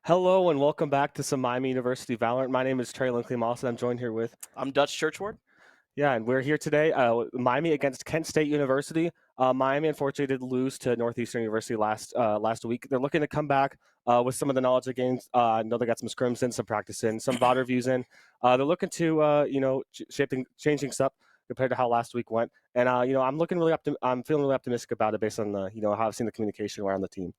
Hello and welcome back to some Miami University Valorant. My name is Trey Linkley-Moss and I'm joined here with... I'm Dutch Churchward. Yeah, and we're here today, Miami against Kent State University. Miami unfortunately did lose to Northeastern University last week. They're looking to come back with some of the knowledge of games. I know they got some scrims in, some practice in, some VOD reviews in. They're looking to, changing stuff compared to how last week went. And, I'm feeling really optimistic about it based on how I've seen the communication around the team.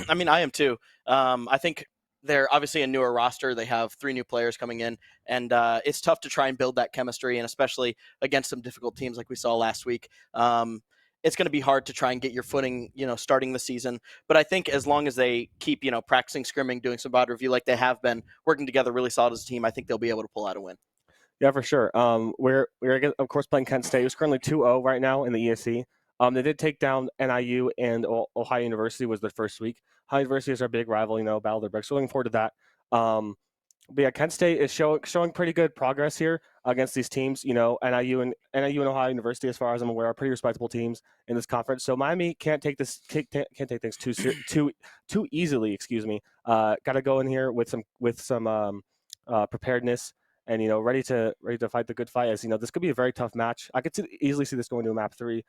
I mean, I am too. I think they're obviously a newer roster. They have 3 new players coming in, and it's tough to try and build that chemistry, and especially against some difficult teams like we saw last week. It's going to be hard to try and get your footing, starting the season. But I think as long as they keep, practicing scrimming, doing some VOD review like they have been, working together really solid as a team, I think they'll be able to pull out a win. Yeah, for sure. We're of course playing Kent State, who's currently 2-0 right now in the ESC. They did take down NIU, and Ohio University was their first week. Ohio University is our big rival, battle of the bricks. So looking forward to that. But yeah, Kent State is showing pretty good progress here against these teams. NIU and Ohio University, as far as I'm aware, are pretty respectable teams in this conference. So Miami can't take things too easily. Excuse me. Got to go in here with some preparedness. And ready to fight the good fight. As this could be a very tough match. I could easily see this going to a map 3.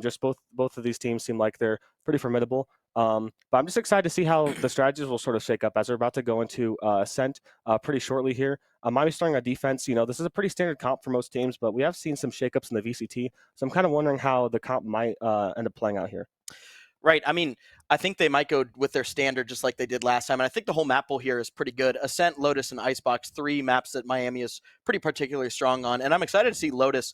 Just both of these teams seem like they're pretty formidable. But I'm just excited to see how the strategies will sort of shake up as we're about to go into Ascent pretty shortly here. Miami's starting on defense. This is a pretty standard comp for most teams, but we have seen some shakeups in the VCT. So I'm kind of wondering how the comp might end up playing out here. Right. I mean, I think they might go with their standard just like they did last time. And I think the whole map pool here is pretty good. Ascent, Lotus, and Icebox, 3 maps that Miami is pretty particularly strong on. And I'm excited to see Lotus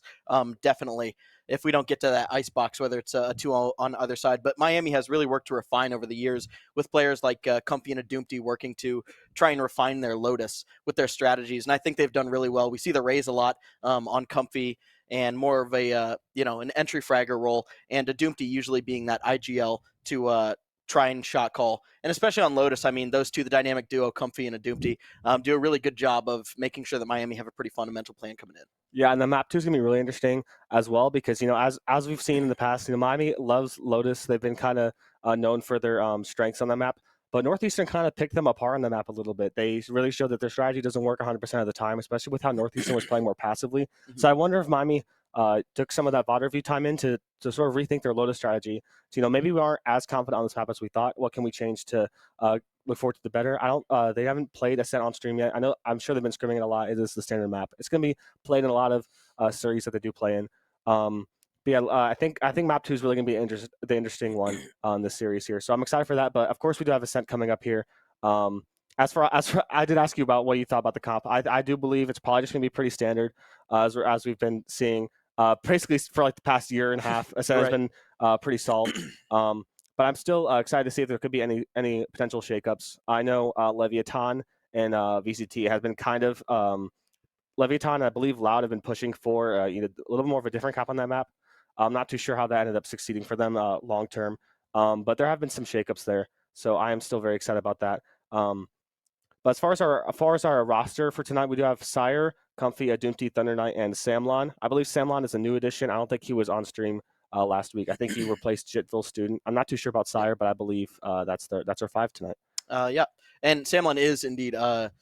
definitely if we don't get to that Icebox, whether it's a 2-0 on the other side. But Miami has really worked to refine over the years with players like Comfy and Adoomty working to try and refine their Lotus with their strategies. And I think they've done really well. We see the Raze a lot on Comfy and more of a, an entry fragger role, and Adoomty usually being that IGL to try and shot call. And especially on Lotus, I mean, those two, the dynamic duo, Comfy and Adoomty, do a really good job of making sure that Miami have a pretty fundamental plan coming in. Yeah, and the map 2 is gonna be really interesting as well because as we've seen in the past, Miami loves Lotus. They've been kind of known for their strengths on the map, but Northeastern kind of picked them apart on the map a little bit. They really showed that their strategy doesn't work 100% of the time, especially with how Northeastern was playing more passively. Mhm. So I wonder if Miami took some of that VOD review time in to sort of rethink their Lotus strategy. So maybe we aren't as confident on this map as we thought. What can we change to look forward to the better? I don't. They haven't played Ascent on stream yet. I'm sure they've been scrimming it a lot. It is the standard map. It's gonna be played in a lot of series that they do play in. But yeah, I think map 2 is really gonna be the interesting one on this series here. So I'm excited for that. But of course, we do have Ascent coming up here. As for I did ask you about what you thought about the comp. I do believe it's probably just gonna be pretty standard as we've been seeing basically for like the past year and a half. Ascent has Right. been pretty solid. But I'm still excited to see if there could be any potential shakeups. I know Leviathan and VCT has been kind of Leviathan and I believe Loud have been pushing for a little more of a different cap on that map. I'm not too sure how that ended up succeeding for them long term, but there have been some shakeups there, so I am still very excited about that. But as far as our roster for tonight, we do have Sire, Comfy, Adoomty, Thunder Knight, and Samlon. I believe Samlon is a new addition. I don't think he was on stream last week. I think he replaced Jitville Student. I'm not too sure about Yep. Sire, but I believe that's our 5 tonight. Yeah, and Samlon is indeed a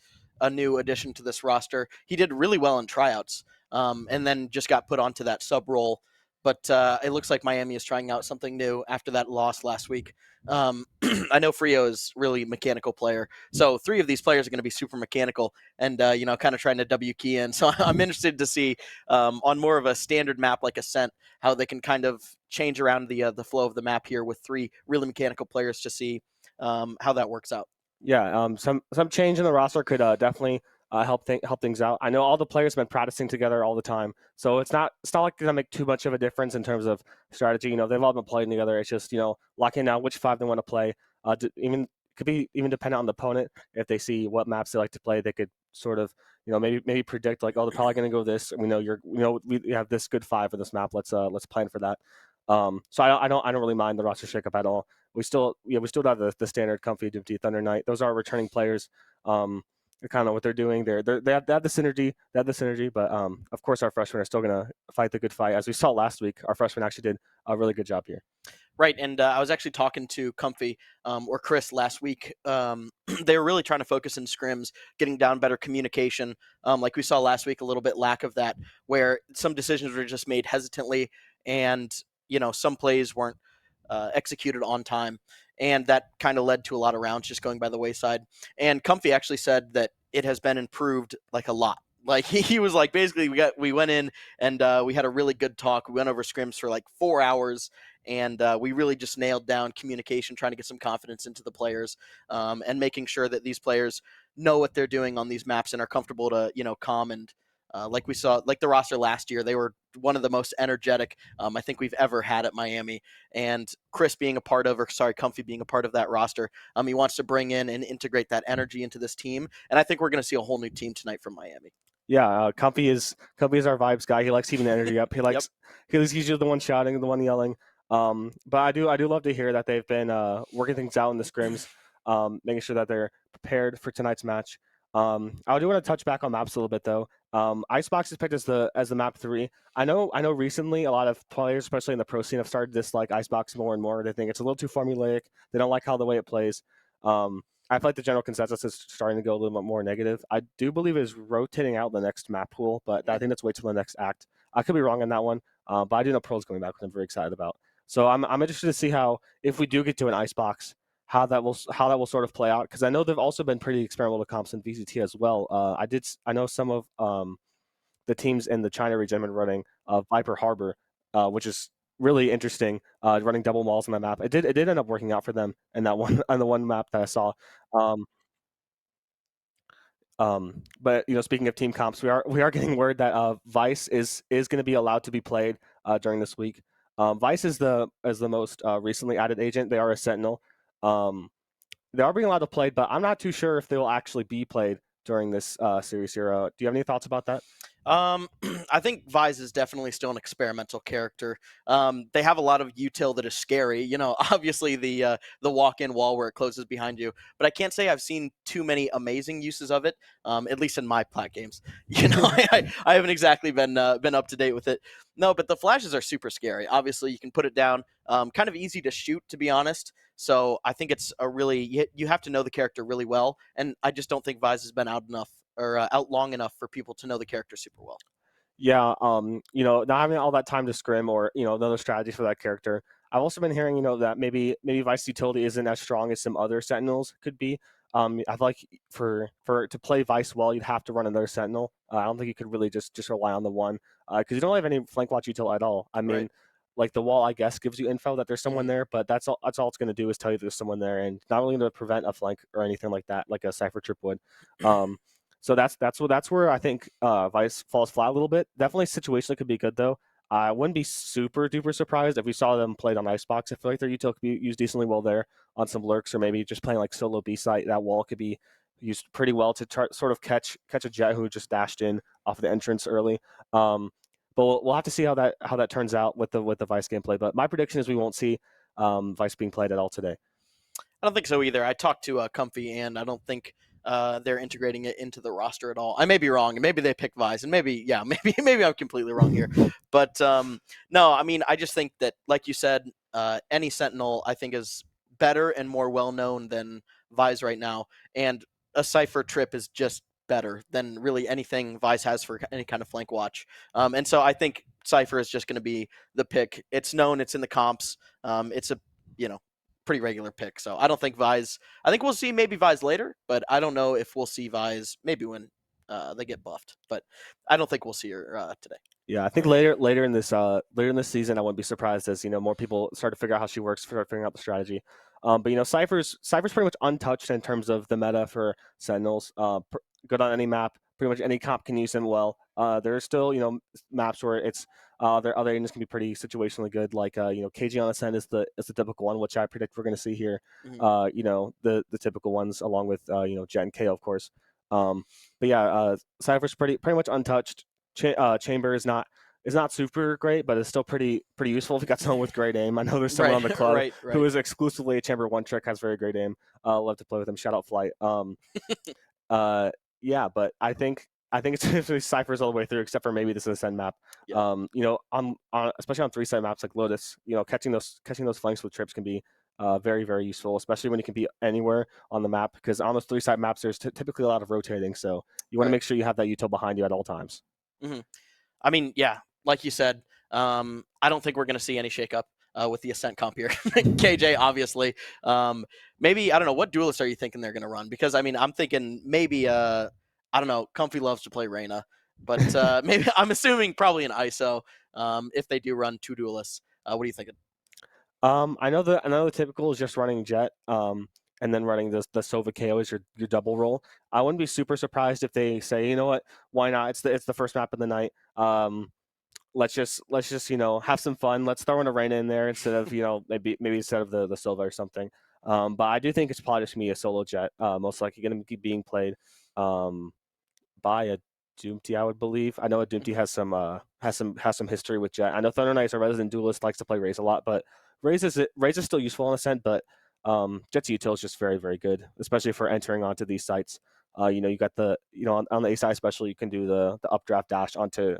new addition to this roster. He did really well in tryouts, and then just got put onto that sub role. But it looks like Miami is trying out something new after that loss last week. I know Frio is really mechanical player, so 3 of these players are going to be super mechanical, and kind of trying to W key in. So I'm interested to see on more of a standard map like Ascent how they can kind of change around the flow of the map here with 3 really mechanical players to see how that works out. Yeah, some change in the roster could definitely help things out. I know all the players have been practicing together all the time, so it's not like it's gonna make too much of a difference in terms of strategy. They've all been playing together. It's just locking out which 5 they want to play. Even could be even dependent on the opponent. If they see what maps they like to play, they could sort of maybe predict like, oh, they're probably gonna go this. We have this good 5 for this map. Let's plan for that. So I don't really mind the roster shakeup at all. We still have the standard Comfy, Adoomty, Thunder Knight. Those are returning players. Kind of what they're doing. They have the synergy. They have the synergy, but of course our freshmen are still gonna fight the good fight. As we saw last week, our freshmen actually did a really good job here. Right, and I was actually talking to Comfy or Chris last week. They were really trying to focus in scrims, getting down better communication. Like we saw last week, a little bit lack of that, where some decisions were just made hesitantly, and some plays weren't executed on time, and that kind of led to a lot of rounds just going by the wayside. And Comfy actually said that it has been improved like a lot. Like he was like, basically we went in and we had a really good talk. We went over scrims for like 4 hours, and we really just nailed down communication, trying to get some confidence into the players, and making sure that these players know what they're doing on these maps and are comfortable to calm and like we saw, like the roster last year, they were one of the most energetic I think we've ever had at Miami. And Chris being a part of, or sorry, Comfy being a part of that roster, he wants to bring in and integrate that energy into this team. And I think we're going to see a whole new team tonight from Miami. Yeah, Comfy is our vibes guy. He likes keeping the energy up. He Yep. likes he's usually the one shouting, the one yelling. But I do love to hear that they've been working things out in the scrims, making sure that they're prepared for tonight's match. I do want to touch back on maps a little bit though. Icebox is picked as the map 3. I know recently a lot of players, especially in the pro scene, have started to dislike Icebox more and more. They think it's a little too formulaic. They don't like how the way it plays. I feel like the general consensus is starting to go a little bit more negative. I do believe it is rotating out the next map pool, but I think that's wait till the next act. I could be wrong on that one, but I do know Pearl's coming back, which I'm very excited about. So I'm interested to see how, if we do get to an icebox, how that will sort of play out, because I know they've also been pretty experimental comps in VCT as well. I know some of the teams in the China region have been running Viper Harbor, which is really interesting. Running double malls on the map, it did end up working out for them in that one on the one map that I saw. Um, but speaking of team comps, we are getting word that Vice is going to be allowed to be played during this week. Vice is the most recently added agent. They are a Sentinel. They are being allowed to play, but I'm not too sure if they will actually be played during this series here. Do you have any thoughts about that? I think Vise is definitely still an experimental character. They have a lot of util that is scary. Obviously the walk-in wall where it closes behind you. But I can't say I've seen too many amazing uses of it. At least in my plat games. I haven't exactly been up to date with it. No, but the flashes are super scary. Obviously, you can put it down. Kind of easy to shoot, to be honest. So I think it's a really you have to know the character really well, and I just don't think Vise has been out enough or out long enough for people to know the character super well. Yeah, not having all that time to scrim or another strategy for that character. I've also been hearing that maybe Vice utility isn't as strong as some other Sentinels could be. I feel like for to play Vice well, you'd have to run another Sentinel. I don't think you could really just rely on the one because you don't have any flank watch util at all. I Right. mean, like the wall, I guess gives you info that there's someone Hmm. there, but that's all it's going to do is tell you there's someone there, and not really going to prevent a flank or anything like that, like a Cipher Trip would. Um, so that's where I think Vice falls flat a little bit. Definitely situationally could be good though. I wouldn't be super duper surprised if we saw them played on Icebox. I feel like their util could be used decently well there on some lurks, or maybe just playing like solo B site. That wall could be used pretty well to sort of catch a Jet who just dashed in off of the entrance early. Um, but we'll have to see how that turns out with the Vice gameplay. But my prediction is we won't see Vice being played at all today. I don't think so either. I talked to Comfy, and I don't think they're integrating it into the roster at all. I may be wrong, and maybe they pick Vise, and maybe yeah, maybe I'm completely wrong here. But no, I mean, I just think that, like you said, any Sentinel I think is better and more well known than Vise right now, and a Cipher Trip is just better than really anything Vise has for any kind of flank watch. And so I think Cipher is just going to be the pick. It's known. It's in the comps. It's a you know pretty regular pick. So I don't think Vise. I think we'll see maybe Vise later, but I don't know if we'll see Vise maybe when they get buffed. But I don't think we'll see her today. Yeah, I think later in this season, I wouldn't be surprised as more people start to figure out how she works, start figuring out the strategy. But Cypher's pretty much untouched in terms of the meta for Sentinels. Good on any map, pretty much any comp can use him well. There are still maps where it's their other agents can be pretty situationally good, like KG on Ascent is the typical one, which I predict we're going to see here. Mm-hmm. The typical ones along with Jet and KO of course. Um, but yeah, Cypher's pretty much untouched. Chamber is not super great, but it's still pretty useful if you got someone with great aim. I know there's someone Right, on the club right, who right. is exclusively a Chamber one trick, has very great aim. Love to play with him. Shout out Flight. Uh, yeah, but I think it's usually ciphers all the way through, except for maybe this Ascend map. Yeah. On especially on 3 side maps like Lotus, catching those flanks with trips can be very very useful, especially when you can be anywhere on the map. Because on those 3 side maps, there's typically a lot of rotating, so you want to Right. make sure you have that util behind you at all times. Hmm. I mean, yeah, like you said, I don't think we're going to see any shakeup with the Ascent comp here. KJ, obviously. Um, Maybe, I don't know, what duelist are you thinking they're going to run? Because, I mean, I'm thinking maybe, I don't know, Comfy loves to play Reyna, but maybe I'm assuming probably an ISO if they do run 2 duelists. What are you thinking? I know the typical is just running Jet, and then running the Sova KO as your double roll. I wouldn't be super surprised if they say, you know what, why not? It's the first map of the night. Let's just have some fun. Let's throw in a Reyna in there instead of maybe instead of the Sova or something. But I do think it's probably just me a solo Jet, most likely going to be being played. Um, by a Doomty, I would believe. I know a Doomty Hmm. has some history with Jet. I know Thunder Knight's a resident duelist, likes to play Raze a lot, but Raze is still useful in a sense, but Jet's util is just very, very good, especially for entering onto these sites. You got on the A side especially, you can do the updraft dash onto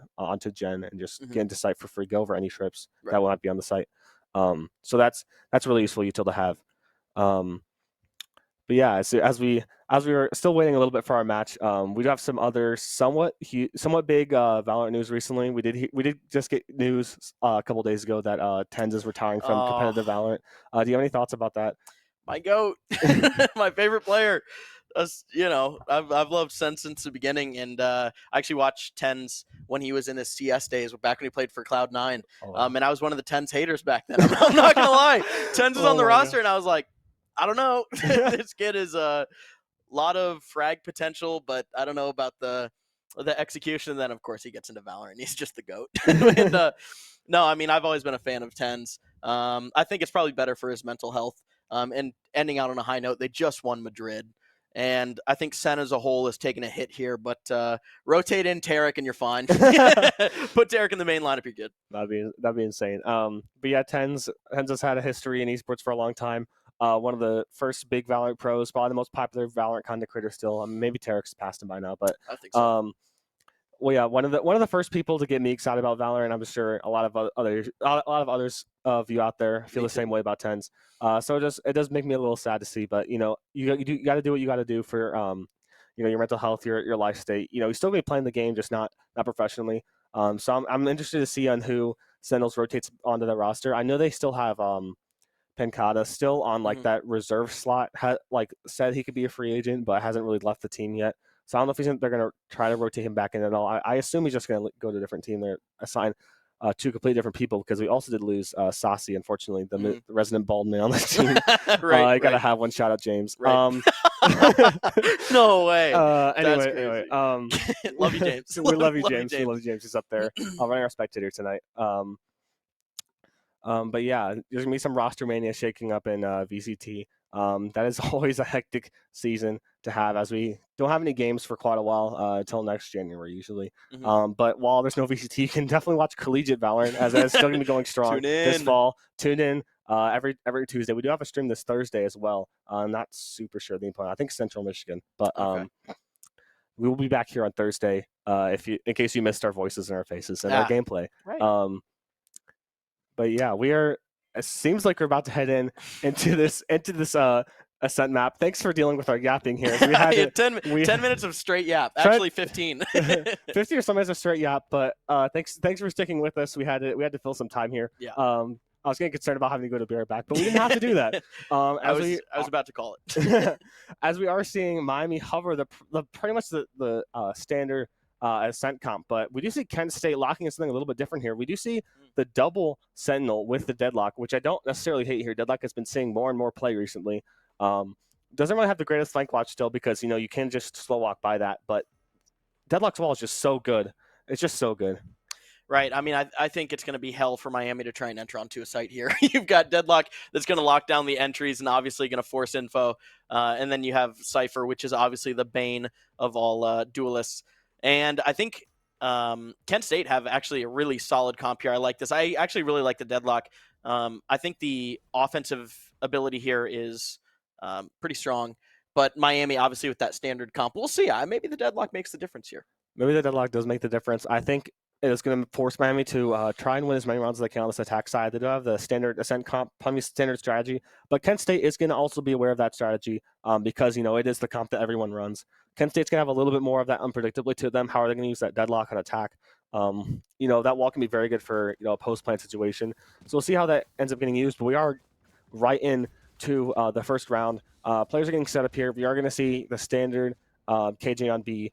Gen and just Hmm. get into site for free, go over any trips that Right. will not be on the site. So that's really useful util to have. Um, but yeah, as we were still waiting a little bit for our match, we do have some other somewhat big Valorant news recently. We did just get news a couple days ago that Tens is retiring from Oh, competitive Valorant. Do you have any thoughts about that? my goat, my favorite player. I've loved Sen since the beginning, and I actually watched Tens when he was in his CS days, back when he played for Cloud9. Oh wow! And I was one of the Tens haters back then. I'm not gonna lie. Tens is on Oh the my roster, and gosh! I was like, I don't know. This kid is a lot of frag potential, but I don't know about the execution. And then of course he gets into Valorant. He's just the goat. And no, I mean I've always been a fan of Tens. I think it's probably better for his mental health. And ending out on a high note, they just won Madrid, And I think Sen as a whole is taking a hit here, but rotate in Tarek and you're fine. Put Tarek in the main lineup, you're good. That'd be insane. But yeah, Tens has had a history in esports for a long time. One of the first big Valorant pros, probably the most popular Valorant content creator still. Maybe Tarek's passed him by now, but I think so. well, yeah, one of the first people to get me excited about Valorant. I'm sure a lot of others of you out there feel the same way about Tens. So it does make me a little sad to see, but you got to do what you got to do for your mental health, your life state. You still be playing the game, just not professionally. So I'm interested to see on who Sentinels rotates onto the roster. I know they still have Pencada still on like that reserve slot. Said he could be a free agent, but hasn't really left the team yet. So I don't know if they're going to try to rotate him back in at all. I assume he's just going to go to a different team. They're assigned two completely different people because we also did lose Saucy, unfortunately, the resident bald man on the team. I got to have one. Shout out, James. Right. No way. Anyway, love you, James. We love you, James. We love you, James. He's up there running our spectator tonight. But yeah, there's gonna be some roster mania shaking up in VCT. That is always a hectic season to have, as we don't have any games for quite a while until next January usually. But while there's no VCT, you can definitely watch Collegiate Valorant, as it's still gonna be going strong this fall. Tune in every Tuesday. We do have a stream this Thursday as well. I'm not super sure the opponent. I think Central Michigan, but we will be back here on Thursday in case you missed our voices and our faces and our gameplay. Right. But yeah, it seems like we're about to head into this Ascent map. Thanks for dealing with our yapping here. So we had 10 minutes of straight yap. Actually, 15. 50 or some minutes of straight yap. But thanks for sticking with us. We had to fill some time here. Yeah. I was getting concerned about having to go to bear back, but we didn't have to do that. I was about to call it. As we are seeing Miami hover the pretty much the standard Ascent comp, but we do see Kent State locking in something a little bit different here. We do see the double Sentinel with the Deadlock, which I don't necessarily hate here. Deadlock has been seeing more and more play recently. Doesn't really have the greatest flank watch still because you can just slow walk by that, but Deadlock's wall is just so good. It's just so good. Right. I mean, I think it's going to be hell for Miami to try and enter onto a site here. You've got Deadlock that's going to lock down the entries and obviously going to force info. And then you have Cypher, which is obviously the bane of all duelists. And I think Kent State have actually a really solid comp here. I like this. I actually really like the Deadlock. I think the offensive ability here is pretty strong. But Miami, obviously, with that standard comp, we'll see. Maybe the Deadlock makes the difference here. Maybe the Deadlock does make the difference. I think it's going to force Miami to try and win as many rounds as they can on this attack side. They do have the standard Ascent comp, probably standard strategy, but Kent State is going to also be aware of that strategy because, it is the comp that everyone runs. Kent State's going to have a little bit more of that unpredictably to them. How are they going to use that Deadlock on attack? That wall can be very good for, a post-plant situation. So we'll see how that ends up getting used, but we are right into the first round. Players are getting set up here. We are going to see the standard KJ on B.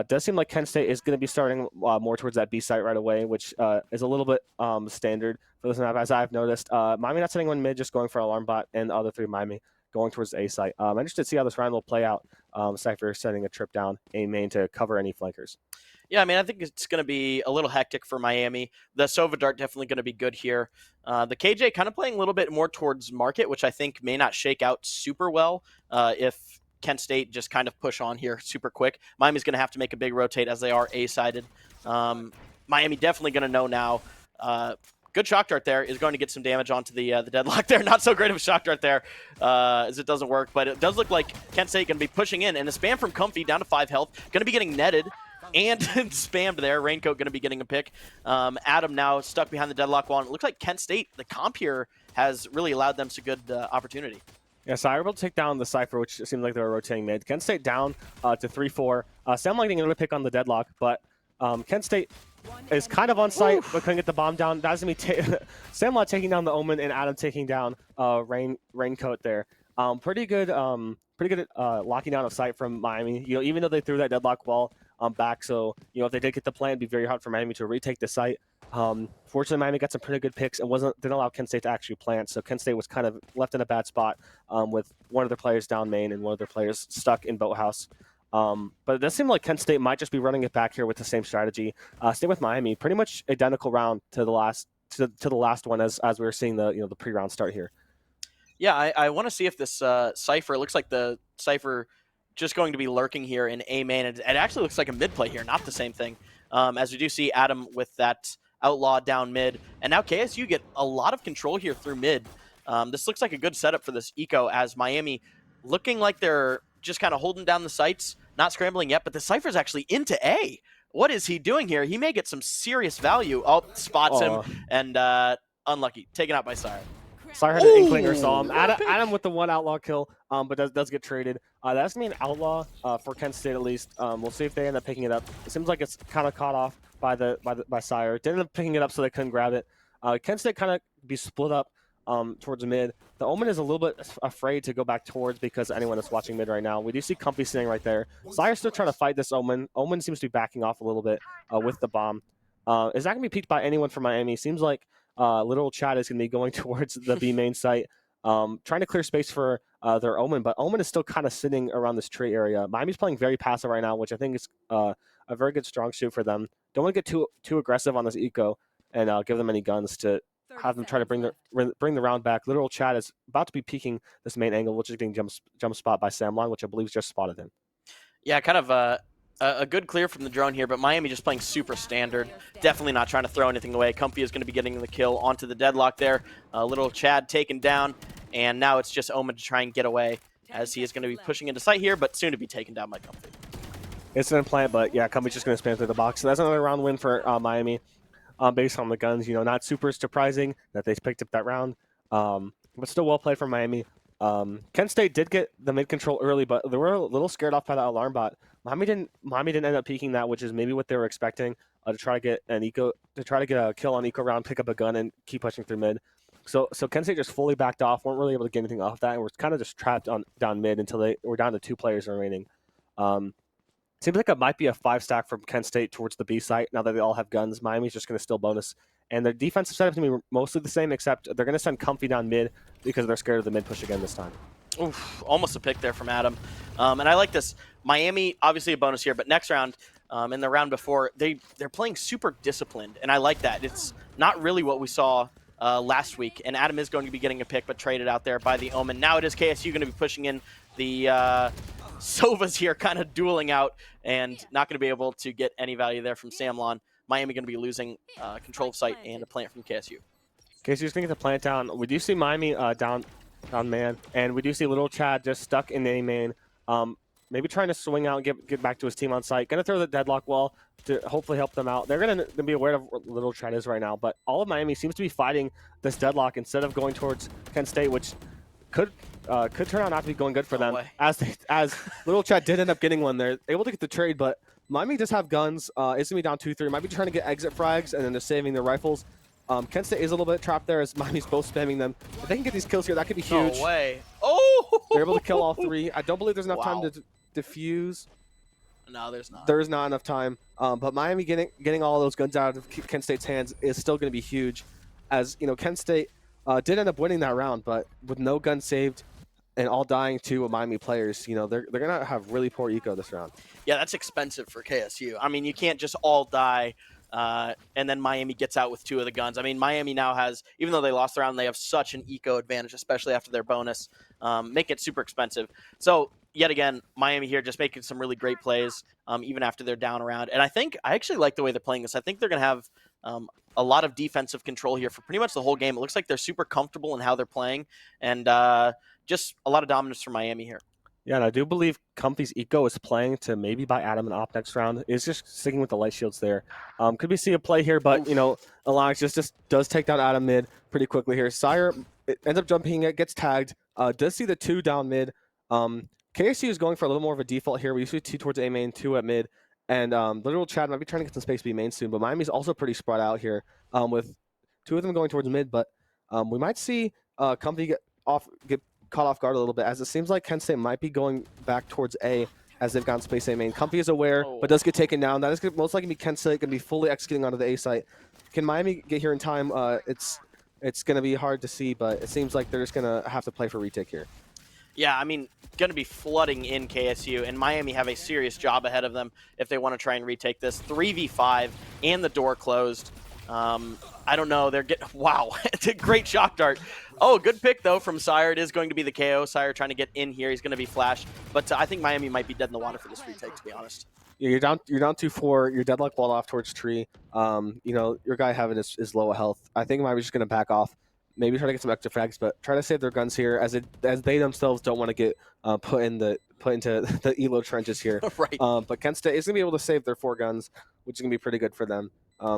Does seem like Kent State is going to be starting more towards that B site right away, which is a little bit standard for this map, as I've noticed. Miami not sitting one mid, just going for alarm bot, and the other three Miami going towards the A site. I'm interested to see how this round will play out. Cypher setting a trip down A main to cover any flankers. Yeah, I mean, I think it's going to be a little hectic for Miami. The Sova Dart definitely going to be good here. The KJ kind of playing a little bit more towards market, which I think may not shake out super well if Kent State just kind of push on here super quick. Miami's going to have to make a big rotate as they are A-sided. Miami definitely going to know now. Good shock dart there is going to get some damage onto the Deadlock there. Not so great of a shock dart there as it doesn't work, but it does look like Kent State going to be pushing in. And the spam from Comfy down to 5 health. Going to be getting netted and spammed there. Raincoat going to be getting a pick. Adam now stuck behind the Deadlock wall. And it looks like Kent State, the comp here, has really allowed them some good opportunity. Yeah, so I were able to take down the Cypher, which seemed like they were rotating mid. Kent State down to 3-4. Sam getting a pick on the Deadlock, but Kent State is kind of on site, but couldn't get the bomb down. That's going to be Samlot taking down the Omen and Adam taking down Raincoat there. Pretty good locking down of sight from Miami. Even though they threw that Deadlock wall back, so if they did get the plan, it'd be very hard for Miami to retake the site. Fortunately, Miami got some pretty good picks and didn't allow Kent State to actually plant. So Kent State was kind of left in a bad spot with one of their players down main and one of their players stuck in Boathouse. But it does seem like Kent State might just be running it back here with the same strategy. Same with Miami, pretty much identical round to the last one as we were seeing the pre-round start here. Yeah, I want to see if this Cypher, it looks like the Cypher just going to be lurking here in A main. It actually looks like a mid play here, not the same thing. As we do see Adam with that outlaw down mid. And now KSU get a lot of control here through mid. This looks like a good setup for this eco, as Miami looking like they're just kind of holding down the sights, not scrambling yet, but the Cypher's actually into A. What is he doing here? He may get some serious value. Oh, spots him, and unlucky. Taken out by Sire. Sire had an inkling or saw him. Adam with the 1 outlaw kill, but does get traded. That's going to be an outlaw for Kent State at least. We'll see if they end up picking it up. It seems like it's kind of caught off by Sire. Didn't end up picking it up, so they couldn't grab it. Kent State kind of be split up towards mid. The Omen is a little bit afraid to go back towards because anyone that's watching mid right now. We do see Comfy sitting right there. Sire's still trying to fight this Omen. Omen seems to be backing off a little bit with the bomb. Is that going to be peeked by anyone from Miami? Seems like Literal Chad is going to be going towards the B main site, trying to clear space for their Omen, but Omen is still kind of sitting around this tree area. Miami's playing very passive right now, which I think is a very good strong suit for them. Don't want to get too aggressive on this eco and give them any guns to have them try to bring the round back. Literal Chad is about to be peeking this main angle, which is getting jump spot by Samlon, which I believe just spotted him. Yeah, kind of a good clear from the drone here, but Miami just playing super standard. Definitely not trying to throw anything away. Comfy is going to be getting the kill onto the deadlock there. Little Chad taken down, and now it's just Omen to try and get away, as he is going to be pushing into sight here, but soon to be taken down by Comfy. It's an implant, but yeah, Comfy's just going to spam through the box. So that's another round win for Miami. Based on the guns, not super surprising that they picked up that round, but still well played from Miami. Kent State did get the mid control early, but they were a little scared off by that alarm bot. Miami didn't end up peeking that, which is maybe what they were expecting, to try to get a kill on eco round, pick up a gun, and keep pushing through mid. So Kent State just fully backed off, weren't really able to get anything off that, and were kind of just trapped down mid until they were down to 2 players remaining. Seems like it might be a 5-stack from Kent State towards the B site now that they all have guns. Miami's just going to still bonus. And their defensive setup is going to be mostly the same, except they're going to send Comfy down mid because they're scared of the mid push again this time. Oof, almost a pick there from Adam. And I like this. Miami, obviously a bonus here, but next round, in the round before, they're playing super disciplined, and I like that. It's not really what we saw last week, and Adam is going to be getting a pick, but traded out there by the Omen. Now it is KSU going to be pushing in the Sovas here, kind of dueling out, and not going to be able to get any value there from Samlon. Miami going to be losing control of site and a plant from KSU. KSU's going to get the plant down. We do see Miami down man, and we do see Little Chad just stuck in A main. Maybe trying to swing out and get back to his team on site. Going to throw the deadlock wall to hopefully help them out. They're going to be aware of what Little Chad is right now, but all of Miami seems to be fighting this deadlock instead of going towards Kent State, which could turn out not to be going good for them. As Little Chad did end up getting one there, able to get the trade, but Miami does have guns. It's going to be down 2-3. Might be trying to get exit frags, and then they're saving their rifles. Kent State is a little bit trapped there as Miami's both spamming them. If they can get these kills here, that could be huge. No way. Oh! They're able to kill all 3. I don't believe there's enough time to defuse. No, there's not. There is not enough time. But Miami getting all those guns out of Kent State's hands is still going to be huge. As Kent State did end up winning that round, but with no gun saved and all dying to Miami players, they're going to have really poor eco this round. Yeah, that's expensive for KSU. I mean, you can't just all die, and then Miami gets out with 2 of the guns. I mean, Miami now has, even though they lost the round, they have such an eco advantage, especially after their bonus, make it super expensive. So, yet again, Miami here just making some really great plays, even after they're down around. And I actually like the way they're playing this. I think they're going to have a lot of defensive control here for pretty much the whole game. It looks like they're super comfortable in how they're playing, and just a lot of dominance for Miami here. Yeah, and I do believe Comfy's eco is playing to maybe buy Adam and Op next round. Is just sticking with the light shields there. Could we see a play here, but, Alex just does take down Adam mid pretty quickly here. Sire ends up jumping it, gets tagged, does see the 2 down mid. KSU is going for a little more of a default here. We usually 2 towards A main, 2 at mid. And Literal Chad might be trying to get some space B main soon, but Miami's also pretty spread out here with 2 of them going towards mid. But we might see Comfy get caught off guard a little bit, as it seems like Kent State might be going back towards A as they've gotten space A main. Comfy is aware, but does get taken down. That is most likely going to be Kent State going to be fully executing onto the A site. Can Miami get here in time? It's going to be hard to see, but it seems like they're just going to have to play for retake here. Yeah, I mean, going to be flooding in KSU, and Miami have a serious job ahead of them if they want to try and retake this. 3v5 and the door closed. I don't know. They're getting wow. It's a great shock dart. Oh, good pick though from Sire. It is going to be the KO. Sire trying to get in here. He's going to be flash, but I think Miami might be dead in the water for this retake. To be honest. Yeah, you're down 2-4. You're deadlock balled off towards tree. Your guy having is low health. I think Miami's just gonna back off. Maybe try to get some extra frags, but try to save their guns here as they themselves don't want to get put into the elo trenches here. Right. But Kent State is gonna be able to save their 4 guns, which is gonna be pretty good for them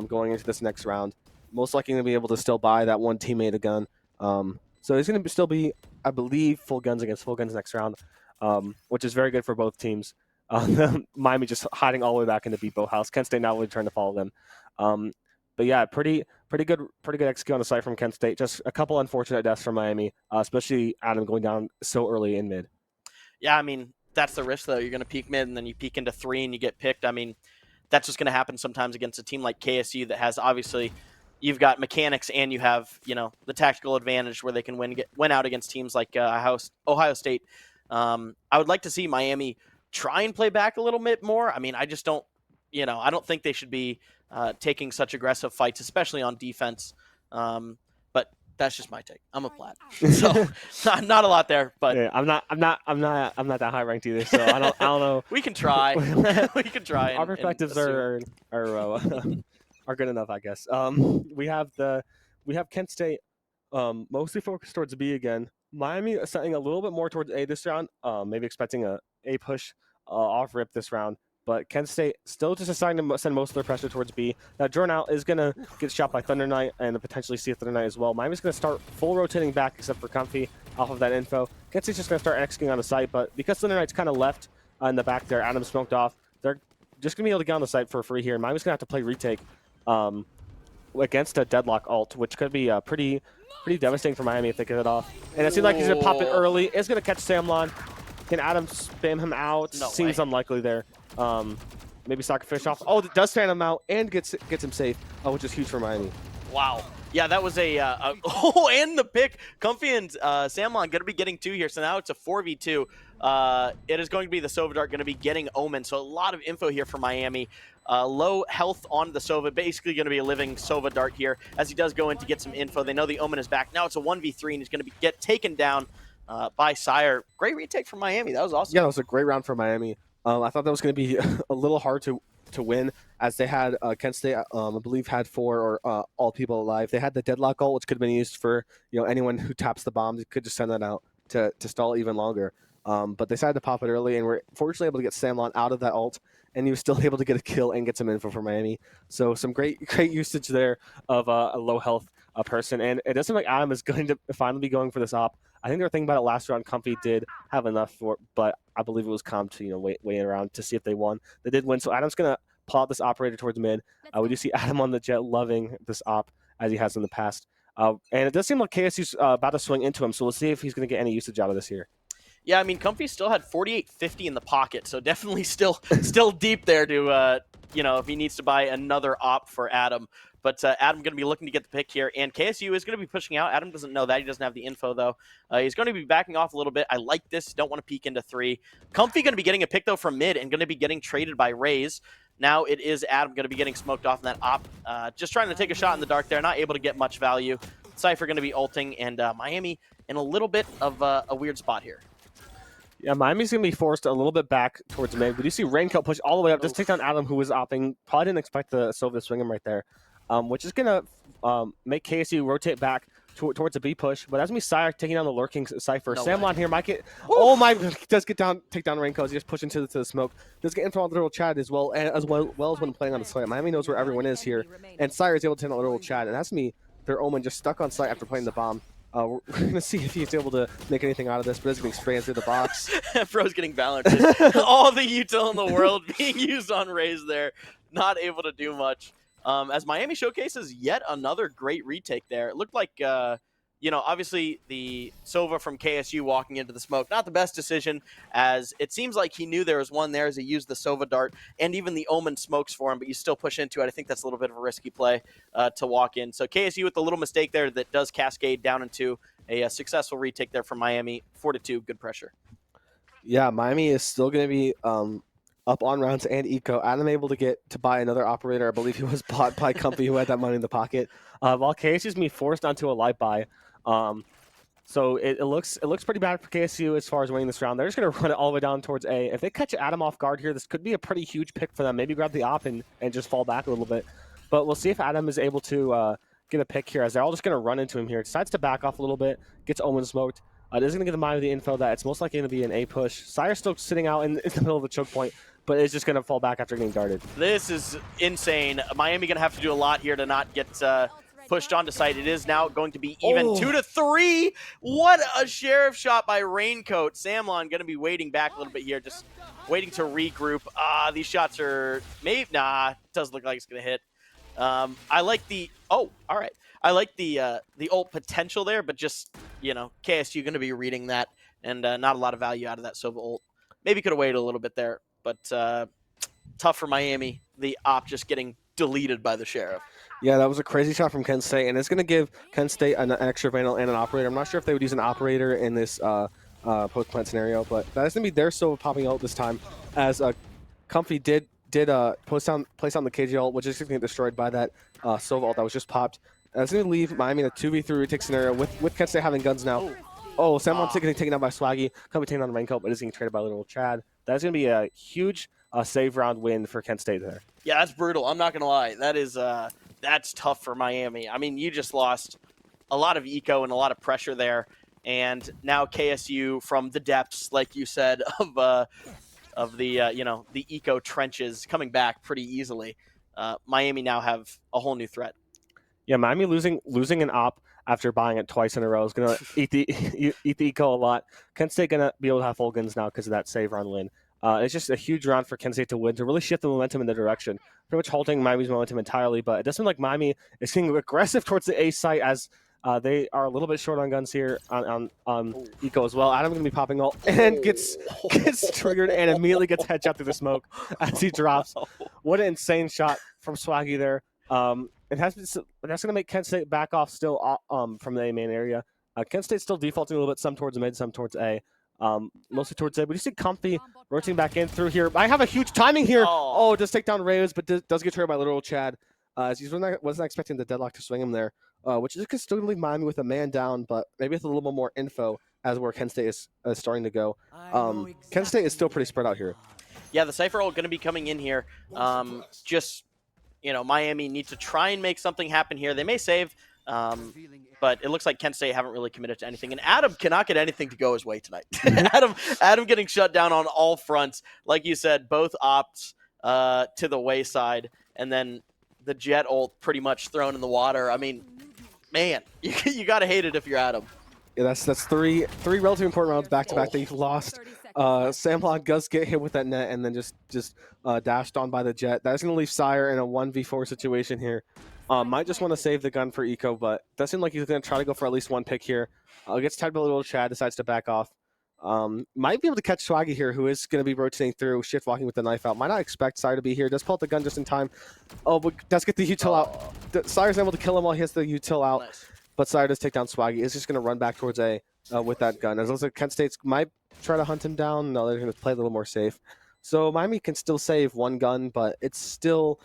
going into this next round. Most likely gonna be able to still buy that one teammate a gun. So he's gonna still be, I believe, full guns against full guns next round, which is very good for both teams. Miami just hiding all the way back into Beepo House. Kent State now really trying to follow them. But yeah, pretty good execute on the site from Kent State. Just a couple unfortunate deaths from Miami, especially Adam going down so early in mid. Yeah, I mean that's the risk though. You're going to peek mid and then you peek into 3 and you get picked. I mean that's just going to happen sometimes against a team like KSU that has obviously you've got mechanics and you have the tactical advantage where they can win out against teams like Ohio State. I would like to see Miami try and play back a little bit more. I mean, I just don't, I don't think they should be taking such aggressive fights, especially on defense. But that's just my take. I'm a plat, so not a lot there. But yeah, I'm not that high ranked either. So I don't know. We can try. We can try. Our perspectives are good enough, I guess. We have Kent State mostly focused towards B again. Miami setting a little bit more towards A this round. Maybe expecting a push off rip this round. But Kent State still just deciding to send most of their pressure towards B. Now, Jordan out is going to get shot by Thunder Knight and potentially see a Thunder Knight as well. Miami's going to start full rotating back except for Comfy off of that info. Kent State's just going to start executing on the site, but because Thunder Knight's kind of left in the back there, Adam smoked off, they're just going to be able to get on the site for free here. Miami's going to have to play retake against a deadlock ult, which could be pretty devastating for Miami if they get it off. And it seems like he's going to pop it early. It's going to catch Samlon. Can Adam spam him out? No Seems way. Unlikely there. Maybe Soccerfish off. Oh, it does fan him out and gets him safe, which is huge for Miami. Wow. Yeah, that was oh, and the pick. Comfy and Samlon going to be getting 2 here, so now it's a 4v2. It is going to be the Sova Dart going to be getting Omen, so a lot of info here for Miami. Low health on the Sova, basically going to be a living Sova Dart here as he does go in to get some info. They know the Omen is back. Now it's a 1v3, and he's going to get taken down by Sire. Great retake from Miami. That was awesome. Yeah, that was a great round for Miami. I thought that was going to be a little hard to win, as they had Kent State, I believe, had 4 or all people alive. They had the deadlock ult, which could have been used for anyone who taps the bomb. They could just send that out to stall even longer. But they decided to pop it early, and were fortunately able to get Samlon out of that ult, and he was still able to get a kill and get some info for Miami. So some great usage there of a low health person, and it doesn't look like Adam is going to finally be going for this op. I think they were thinking about it last round. Comfy did have enough for it, but I believe it was calm to wait around to see if they won. They did win, so Adam's gonna pull out this operator towards mid. We do see Adam on the jet loving this op as he has in the past, and it does seem like KSU's about to swing into him. So we'll see if he's gonna get any usage out of this here. Yeah, I mean, Comfy still had 4850 in the pocket, so definitely still deep there to if he needs to buy another op for Adam. But Adam going to be looking to get the pick here, and KSU is going to be pushing out. Adam doesn't know that. He doesn't have the info, though. He's going to be backing off a little bit. I like this. Don't want to peek into 3. Comfy going to be getting a pick, though, from mid and going to be getting traded by Raze. Now it is Adam going to be getting smoked off in that op. Just trying to take a shot in the dark there. Not able to get much value. Cypher going to be ulting, and Miami in a little bit of a weird spot here. Yeah, Miami's going to be forced a little bit back towards mid. But you see Raincoat push all the way up. Just take down Adam, who was opping. Probably didn't expect the Sova to swing him right there. Which is going to make KSU rotate back towards a B push. But as we Sire taking down the lurking Cypher. No Samlon way. here might get... Oh my... Does take down Raincoat. He just push into the smoke. Does get info on the little Chad as well as when playing on the site. Miami knows where everyone is here. And Sire is able to take down the little Chad. And that's me. Their Omen just stuck on site after playing the bomb. We're going to see if he's able to make anything out of this, but it's getting sprayed through the box. Bro's getting balanced. All the util in the world being used on Raze there. Not able to do much. As Miami showcases yet another great retake there. It looked like, obviously the Sova from KSU walking into the smoke, not the best decision, as it seems like he knew there was one there as he used the Sova dart and even the Omen smokes for him, but you still push into it. I think that's a little bit of a risky play to walk in. So KSU with a little mistake there that does cascade down into a successful retake there from Miami. 4-2, good pressure. Yeah, Miami is still going to be up on rounds and eco. Adam able to get to buy another operator. I believe he was bought by Comfy, who had that money in the pocket. While KSU's me forced onto a light buy. So it looks pretty bad for KSU as far as winning this round. They're just going to run it all the way down towards A. If they catch Adam off guard here, this could be a pretty huge pick for them. Maybe grab the op and just fall back a little bit. But we'll see if Adam is able to get a pick here, as they're all just going to run into him here. Decides to back off a little bit, gets Omen smoked. It is going to get the mind of the info that it's most likely going to be an A push. Sire's still sitting out in the middle of the choke point, but it's just going to fall back after getting guarded. This is insane. Miami going to have to do a lot here to not get pushed onto site. It is now going to be even 2-3. What a sheriff shot by Raincoat. Samlon going to be waiting back a little bit here, just waiting to regroup. These shots are maybe doesn't look like it's going to hit. I like the all right. I like the ult potential there, but just, you know, KSU going to be reading that, and not a lot of value out of that Sova ult. Maybe could have waited a little bit there, but tough for Miami. The op just getting deleted by the sheriff. Yeah, that was a crazy shot from Kent State, and it's going to give Kent State an extra Vandal and an operator. I'm not sure if they would use an operator in this post-plant scenario, but that's going to be their Sova popping ult this time, as Comfy did place down the KG ult, which is going to get destroyed by that Sova ult that was just popped. That's going to leave Miami in a 2v3 retake scenario with Kent State having guns now. Samlon's getting taken down by Swaggy. Comfy taken on Raincoat, but is getting traded by Little Chad. That's going to be a huge save round win for Kent State there. Yeah, that's brutal. I'm not going to lie. That is that's tough for Miami. I mean, you just lost a lot of eco and a lot of pressure there, and now KSU from the depths, like you said, of the you know, the eco trenches coming back pretty easily. Miami now have a whole new threat. Yeah, Miami losing an op after buying it twice in a row is gonna eat the eco a lot. Kent State gonna be able to have full guns now because of that save round win. It's just a huge round for Kent State to win, to really shift the momentum in the direction. Pretty much halting Miami's momentum entirely, but it does seem like Miami is getting aggressive towards the A site, as they are a little bit short on guns here on eco as well. Adam going to be popping ult and gets triggered and immediately gets headshot through the smoke as he drops. What an insane shot from Swaggy there. That's going to make Kent State back off still from the A main area. Kent State's still defaulting a little bit, some towards mid, some towards A. Mostly towards A. But you see Comfy rotating back in through here. I have a huge timing here. Does take down Reyes, but does get triggered by Literal Chad. As he wasn't expecting the deadlock to swing him there, which is going to still leave Miami with a man down, but maybe with a little bit more info as where Kent State is starting to go. Kent State is still pretty spread out here. Yeah, the Cypher ult going to be coming in here. Just, you know, Miami needs to try and make something happen here. They may save, but it looks like Kent State haven't really committed to anything. And Adam cannot get anything to go his way tonight. Adam getting shut down on all fronts. Like you said, both ops to the wayside, and then the jet ult pretty much thrown in the water. I mean, man, you got to hate it if you're Adam. Yeah, that's three relatively important rounds back-to-back that you've lost. Samlon does get hit with that net and then just dashed on by the jet. That's going to leave Sire in a 1v4 situation here. Might just want to save the gun for eco, but does seem like he's going to try to go for at least one pick here. Gets tagged by Little Chad, decides to back off. Might be able to catch Swaggy here, who is going to be rotating through, shift walking with the knife out. Might not expect Sire to be here. Does pull out the gun just in time. But does get the util out. Sire's able to kill him while he has the util out. Nice. But Sire does take down Swaggy. Is just going to run back towards A with that gun. As also Kent State might try to hunt him down. No, they're going to play a little more safe. So Miami can still save one gun, but it's still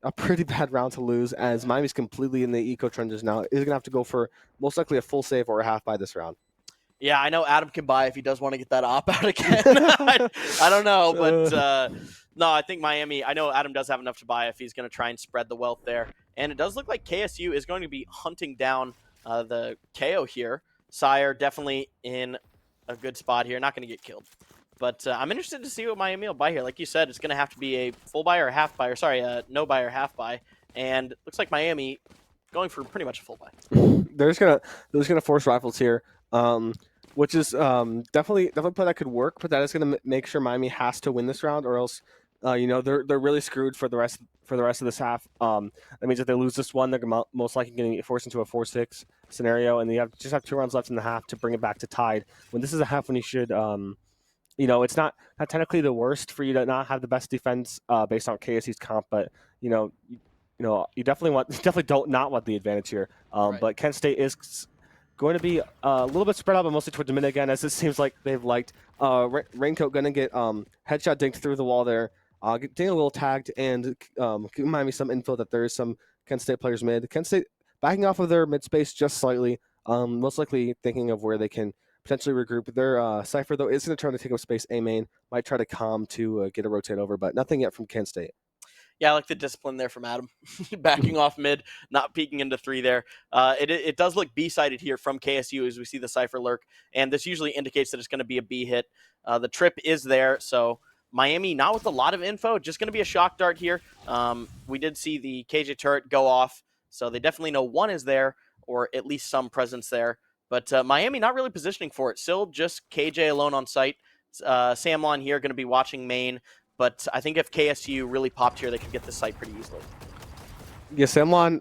a pretty bad round to lose, as Miami's completely in the eco trenches now. Is going to have to go for most likely a full save or a half by this round. Yeah, I know Adam can buy if he does want to get that op out again. I don't know, but no, I think Miami, I know Adam does have enough to buy if he's going to try and spread the wealth there. And it does look like KSU is going to be hunting down the KO here. Sire definitely in a good spot here, not going to get killed. But I'm interested to see what Miami will buy here. Like you said, it's going to have to be a full buy or a half buy, or sorry, no buy or half buy. And looks like Miami going for pretty much a full buy. They're just gonna force rifles here, which is definitely play that could work, but that is gonna make sure Miami has to win this round, or else you know, they're really screwed for the rest of this half. That means if they lose this one, they're most likely going to get forced into a 4-6 scenario, and you just have 2 rounds left in the half to bring it back to tied. When this is a half when you should, you know, it's not technically the worst for you to not have the best defense based on KSC's comp, but you definitely don't not want the advantage here. Right. But Kent State is going to be a little bit spread out, but mostly towards the mid again, as it seems like they've liked. Raincoat going to get headshot dinked through the wall there. getting a little tagged and remind me some info that there is some Kent State players mid. Kent State backing off of their mid space just slightly, most likely thinking of where they can potentially regroup. Their Cypher, though, is going to try to take up space A main, might try to calm to get a rotate over, but nothing yet from Kent State. Yeah, I like the discipline there from Adam. Backing off mid, not peeking into 3 there. It does look B-sided here from KSU as we see the Cypher lurk, and this usually indicates that it's going to be a B hit. The trip is there, so Miami not with a lot of info, just going to be a shock dart here. We did see the KJ turret go off, so they definitely know one is there, or at least some presence there. But Miami not really positioning for it. Still just KJ alone on site. Samlon here going to be watching main. But I think if KSU really popped here, they could get this site pretty easily. Yeah, Samlon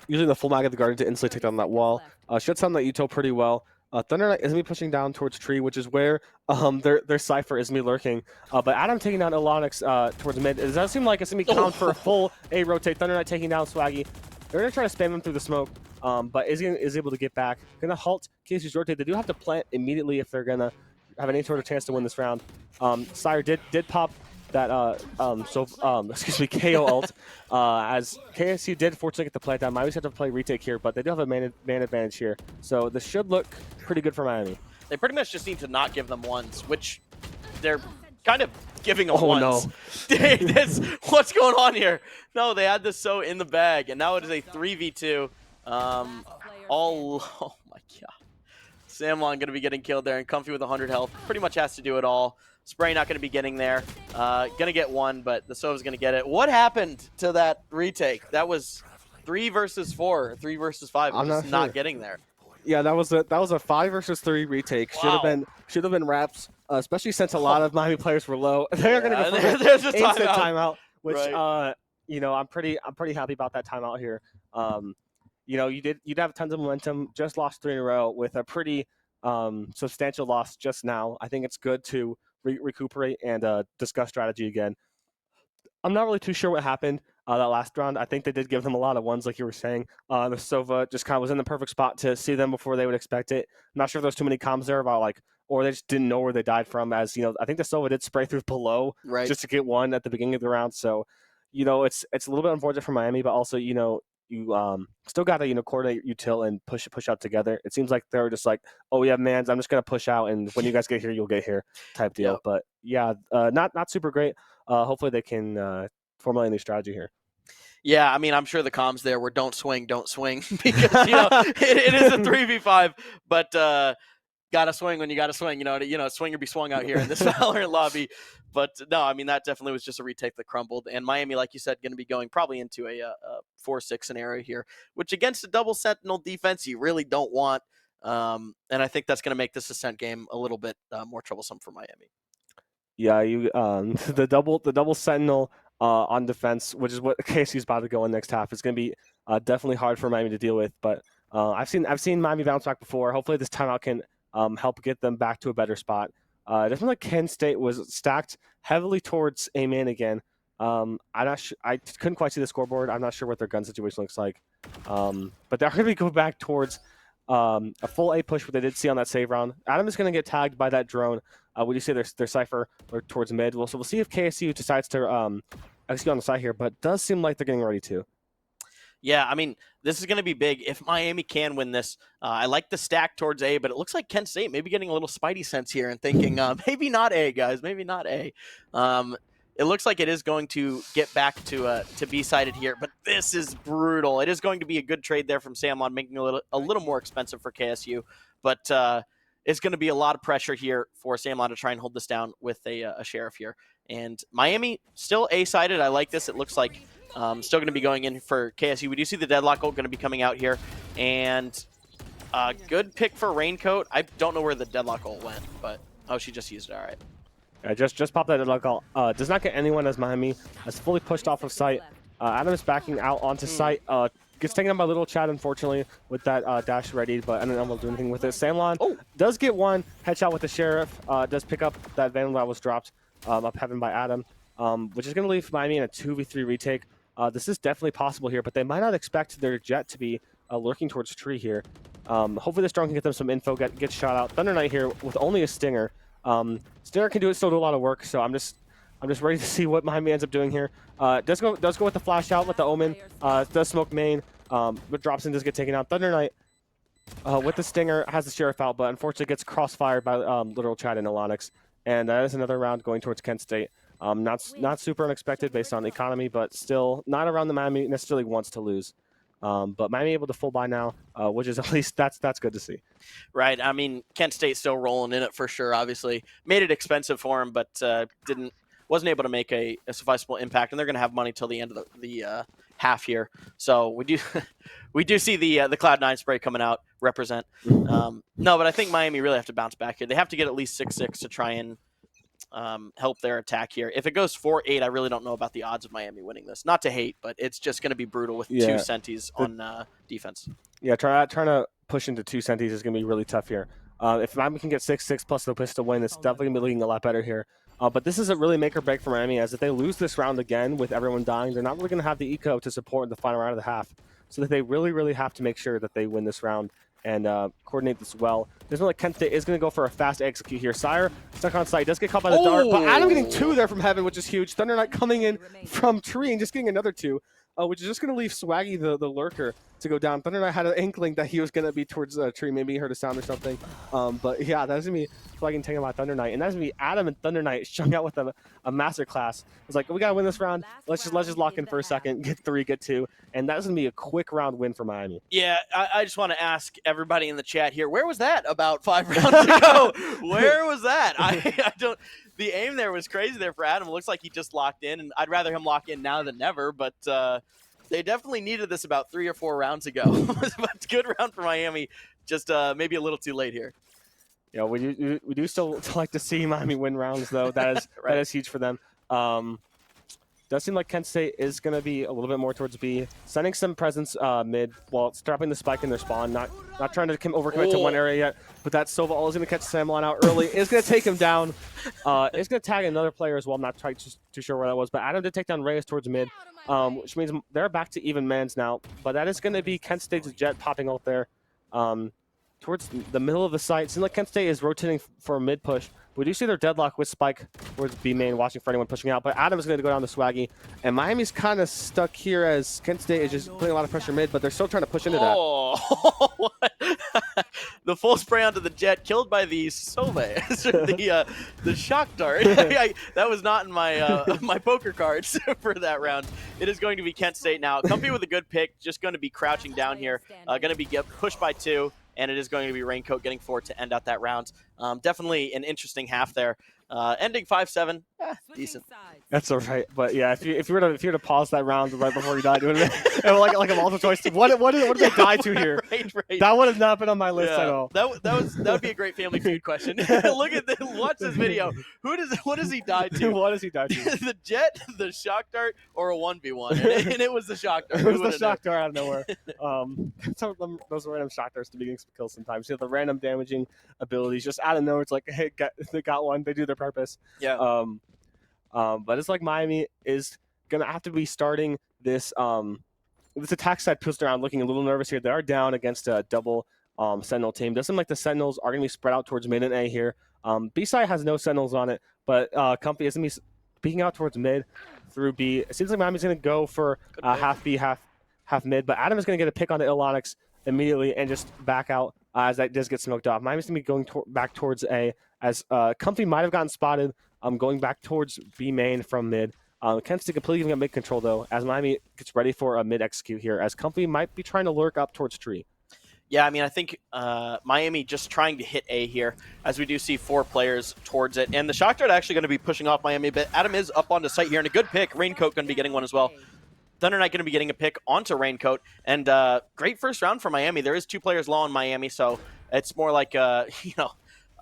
using the full mag of the Guardian to instantly take down that wall. Shuts down that Util pretty well. Thunder Knight is going to be pushing down towards Tree, which is where their Cypher is going to be lurking. But Adam taking down Ilonix towards mid. It does seem like it's going to be count for a full A rotate. Thunder Knight taking down Swaggy. They're going to try to spam him through the smoke, but is able to get back. Going to halt KSU's rotate. They do have to plant immediately if they're going to have any sort of chance to win this round. Sire did pop that excuse me, KO ult, as KSU did fortunately get the plant down. Miami have to play retake here, but they do have a man advantage here, so this should look pretty good for Miami. They pretty much just need to not give them ones, which they're kind of giving them ones. No. What's going on here? No, they had this so in the bag, and now it is a 3v2. Oh my god. Samlon going to be getting killed there, and Comfy with 100 health. Pretty much has to do it all. Spray not going to be getting there. Going to get one, but the Sova's going to get it. What happened to that retake? That was 3 versus 4, 3 versus 5. I'm just not getting there. Yeah, that was a 5 versus 3 retake. Wow. Should have been wraps, especially since a lot of Miami players were low. They're going to go there's a instant timeout, which right. I'm pretty happy about that timeout here. You'd have tons of momentum. Just lost 3 in a row with a pretty substantial loss just now. I think it's good to recuperate and discuss strategy again. I'm not really too sure what happened that last round. I think they did give them a lot of ones, like you were saying. The Sova just kind of was in the perfect spot to see them before they would expect it. I'm not sure if there's too many comms there about or they just didn't know where they died from. As I think the Sova did spray through below just to get one at the beginning of the round. So, it's a little bit unfortunate for Miami, but also you still got to coordinate util and push out together. It seems like they're just like, oh yeah, mans, I'm just gonna push out, and when you guys get here, you'll get here type deal. Yep. But yeah, not super great. Hopefully they can formulate a new strategy here. Yeah, I mean, I'm sure the comms there were don't swing because it is a 3v5, but gotta swing when you gotta swing. Swing or be swung out here in this Valorant lobby. But no, I mean, that definitely was just a retake that crumbled. And Miami, like you said, going to be going probably into a 4-6 scenario here, which against a double sentinel defense you really don't want. And I think that's going to make this Ascent game a little bit more troublesome for Miami. Yeah, the double sentinel on defense, which is what KSU's about to go in next half, is going to be definitely hard for Miami to deal with. But I've seen Miami bounce back before. Hopefully this timeout can help get them back to a better spot. Definitely like Kent State was stacked heavily towards A main again. I'm not sure, I couldn't quite see the scoreboard. I'm not sure what their gun situation looks like. But they're going to go back towards a full A push, what they did see on that save round. Adam is going to get tagged by that drone. Would you say their Cypher or towards mid? So we'll see if KSU decides to execute on the side here, but it does seem like they're getting ready to. Yeah, I mean, this is going to be big. If Miami can win this, I like the stack towards A, but it looks like Kent State maybe getting a little spidey sense here and thinking, maybe not A, guys, maybe not A. It looks like it is going to get back to B-sided here, but this is brutal. It is going to be a good trade there from Samlon, making it a little more expensive for KSU, but it's going to be a lot of pressure here for Samlon to try and hold this down with a Sheriff here. And Miami still A-sided. I like this. It looks like still going to be going in for KSU. We do see the Deadlock ult going to be coming out here. And good pick for Raincoat. I don't know where the Deadlock ult went, but oh, she just used it. All right. Yeah, just pop that Deadlock ult. Does not get anyone as Miami. Has fully pushed off of site. Adam is backing out onto site. Gets taken out by Little Chad, unfortunately, with that dash ready, but I don't know if we'll do anything with it. Samlon does get one headshot with the Sheriff. Does pick up that Vandal that was dropped up heaven by Adam, which is going to leave Miami in a 2v3 retake. This is definitely possible here, but they might not expect their Jet to be lurking towards Tree here. Hopefully this drone can get them some info, get shot out. Thunder Knight here with only a Stinger. Stinger can still do a lot of work, so I'm just I'm just ready to see what Miami ends up doing here. Does go with the flash out with the Omen. Does smoke main, but drops in, does get taken out. Thunder Knight with the Stinger has the Sheriff out, but unfortunately gets crossfired by Literal Chad and Elonix. And that is another round going towards Kent State. Not super unexpected based on the economy, but still not around the Miami necessarily wants to lose. But Miami able to full buy now, which is at least that's good to see. Right. I mean, Kent State still rolling in it for sure. Obviously, made it expensive for him, but wasn't able to make a sufficable impact, and they're going to have money till the end of the half here. So we do see the Cloud9 spray coming out represent. No, but I think Miami really have to bounce back here. They have to get at least 6-6 to try and help their attack here. If it goes 4-8, I really don't know about the odds of Miami winning this. Not to hate, but it's just going to be brutal with 2 centis on defense. Yeah, trying to push into 2 centis is going to be really tough here. If Miami can get 6-6 plus the pistol win, it's definitely going to be looking a lot better here. But this is a really make or break for Miami, as if they lose this round again with everyone dying, they're not really going to have the eco to support the final round of the half. So that they really, really have to make sure that they win this round and coordinate this well. There's no like Kent State is going to go for a fast execute here. Sire stuck on site, does get caught by the dart, but Adam getting 2 there from Heaven, which is huge. Thunder Knight coming in from Tree and just getting another 2. Which is just going to leave Swaggy, the lurker, to go down. Thunder Knight had an inkling that he was going to be towards the tree. Maybe he heard a sound or something. But yeah, that's going to be Swaggy taking out Thunder Knight. And that's going to be Adam and Thunder Knight showing out with a master class. It's like, we got to win this round. Let's just lock in for a second, get 3, get 2. And that's going to be a quick round win for Miami. Yeah, I just want to ask everybody in the chat here, where was that about 5 rounds ago? Where was that? I don't... The aim there was crazy there for Adam. It looks like he just locked in, and I'd rather him lock in now than never, but they definitely needed this about 3 or 4 rounds ago. It was a good round for Miami, just maybe a little too late here. Yeah, we do still like to see Miami win rounds, though. That is right. That is huge for them. Does seem like Kent State is going to be a little bit more towards B, sending some presence mid while strapping the spike in their spawn. Not trying to overcommit to one area yet, but that Sova all is going to catch Samlon out early. Is going to take him down. It's going to tag another player as well. I'm not too sure where that was, but Adam did take down Reyes towards mid, which means they're back to even mans now. But that is going to be Kent State's Jet popping out there towards the middle of the site. Seems like Kent State is rotating for a mid push. We do see their deadlock with Spike towards B main, watching for anyone pushing out. But Adam is going to go down to Swaggy. And Miami's kind of stuck here as Kent State is just putting a lot of pressure mid, but they're still trying to push into that. What? The full spray onto the Jet, killed by the Sove. the shock dart. That was not in my my poker cards for that round. It is going to be Kent State now. Comfy with a good pick, just going to be crouching down here. Going to be pushed by 2. And it is going to be Raincoat getting 4 to end out that round. Definitely an interesting half there. Ending 5-7, decent. That's all right, but yeah, if you were to pause that round right before you died, it would have been like a multiple choice. What did they die to here? Right. That would have not been on my list at all. That would be a great Family Feud question. Watch this video. What does he die to? What does he die to? The Jet, the shock dart, or a 1v1? And it was the shock dart. It was the shock dart out of nowhere. Those random shock darts to be getting some kills sometimes. You know, the random damaging abilities just out of nowhere. It's like, hey, they got one. They do their purpose. Yeah. But it's like Miami is gonna have to be starting this this attack side pushed around, looking a little nervous here. They are down against a double Sentinel team. Doesn't seem like the Sentinels are gonna be spread out towards mid and A here. B side has no Sentinels on it, but Comfy is gonna be speaking out towards mid through B. It seems like Miami's gonna go for half B, half mid, but Adam is gonna get a pick on the Ilonix immediately and just back out as that does get smoked off. Miami's gonna be going back towards A, as Comfy might have gotten spotted. Going back towards B main from mid. Kent State completely gonna make control though, as Miami gets ready for a mid execute here, as Comfy might be trying to lurk up towards tree. Yeah, I mean, I think Miami just trying to hit A here, as we do see 4 players towards it. And the shock dart actually going to be pushing off Miami a bit. Adam is up onto site here, and a good pick. Raincoat going to be getting one as well. Thunder Knight going to be getting a pick onto Raincoat. And great first round for Miami. There is 2 players low on Miami, so it's more like, a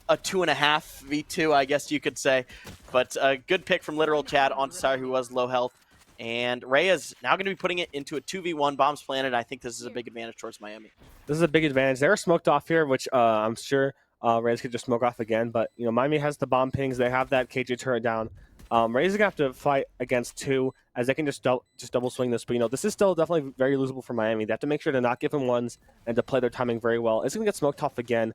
2.5 v2, I guess you could say. But a good pick from Literal Chad onto Sire, who was low health. And Ray is now going to be putting it into a 2v1 bombs planted. I think this is a big advantage towards Miami. This is a big advantage. They're smoked off here, which I'm sure Rays could just smoke off again. But, Miami has the bomb pings. They have that KJ turret down. Rays are going to have to fight against 2, as they can just double swing this. But, this is still definitely very losable for Miami. They have to make sure to not give him ones and to play their timing very well. It's going to get smoked off again.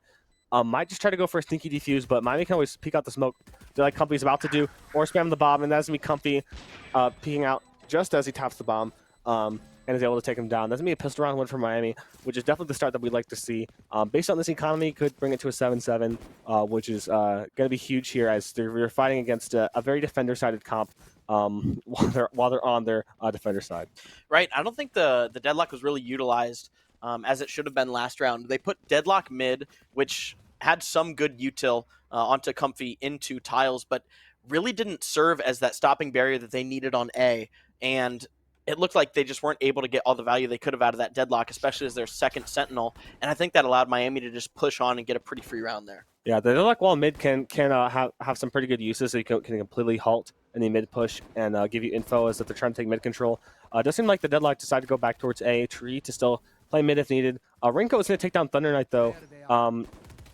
Might just try to go for a sneaky defuse, but Miami can always peek out the smoke, do like Comfy's about to do, or spam the bomb, and that's going to be Comfy peeking out just as he taps the bomb and is able to take him down. That's going to be a pistol round win for Miami, which is definitely the start that we'd like to see. Based on this economy, could bring it to a 7-7, which is going to be huge here as they're fighting against a very defender-sided comp while they're on their defender side. Right. I don't think the deadlock was really utilized as it should have been last round. They put deadlock mid, which had some good util onto Comfy into tiles, but really didn't serve as that stopping barrier that they needed on A. And it looked like they just weren't able to get all the value they could have out of that deadlock, especially as their second sentinel. And I think that allowed Miami to just push on and get a pretty free round there. Yeah, the deadlock wall mid can have some pretty good uses. So you can completely halt any mid push and give you info as if they're trying to take mid control. It does seem like the deadlock decided to go back towards A, Tree to still play mid if needed. Rinko is going to take down Thunder Knight though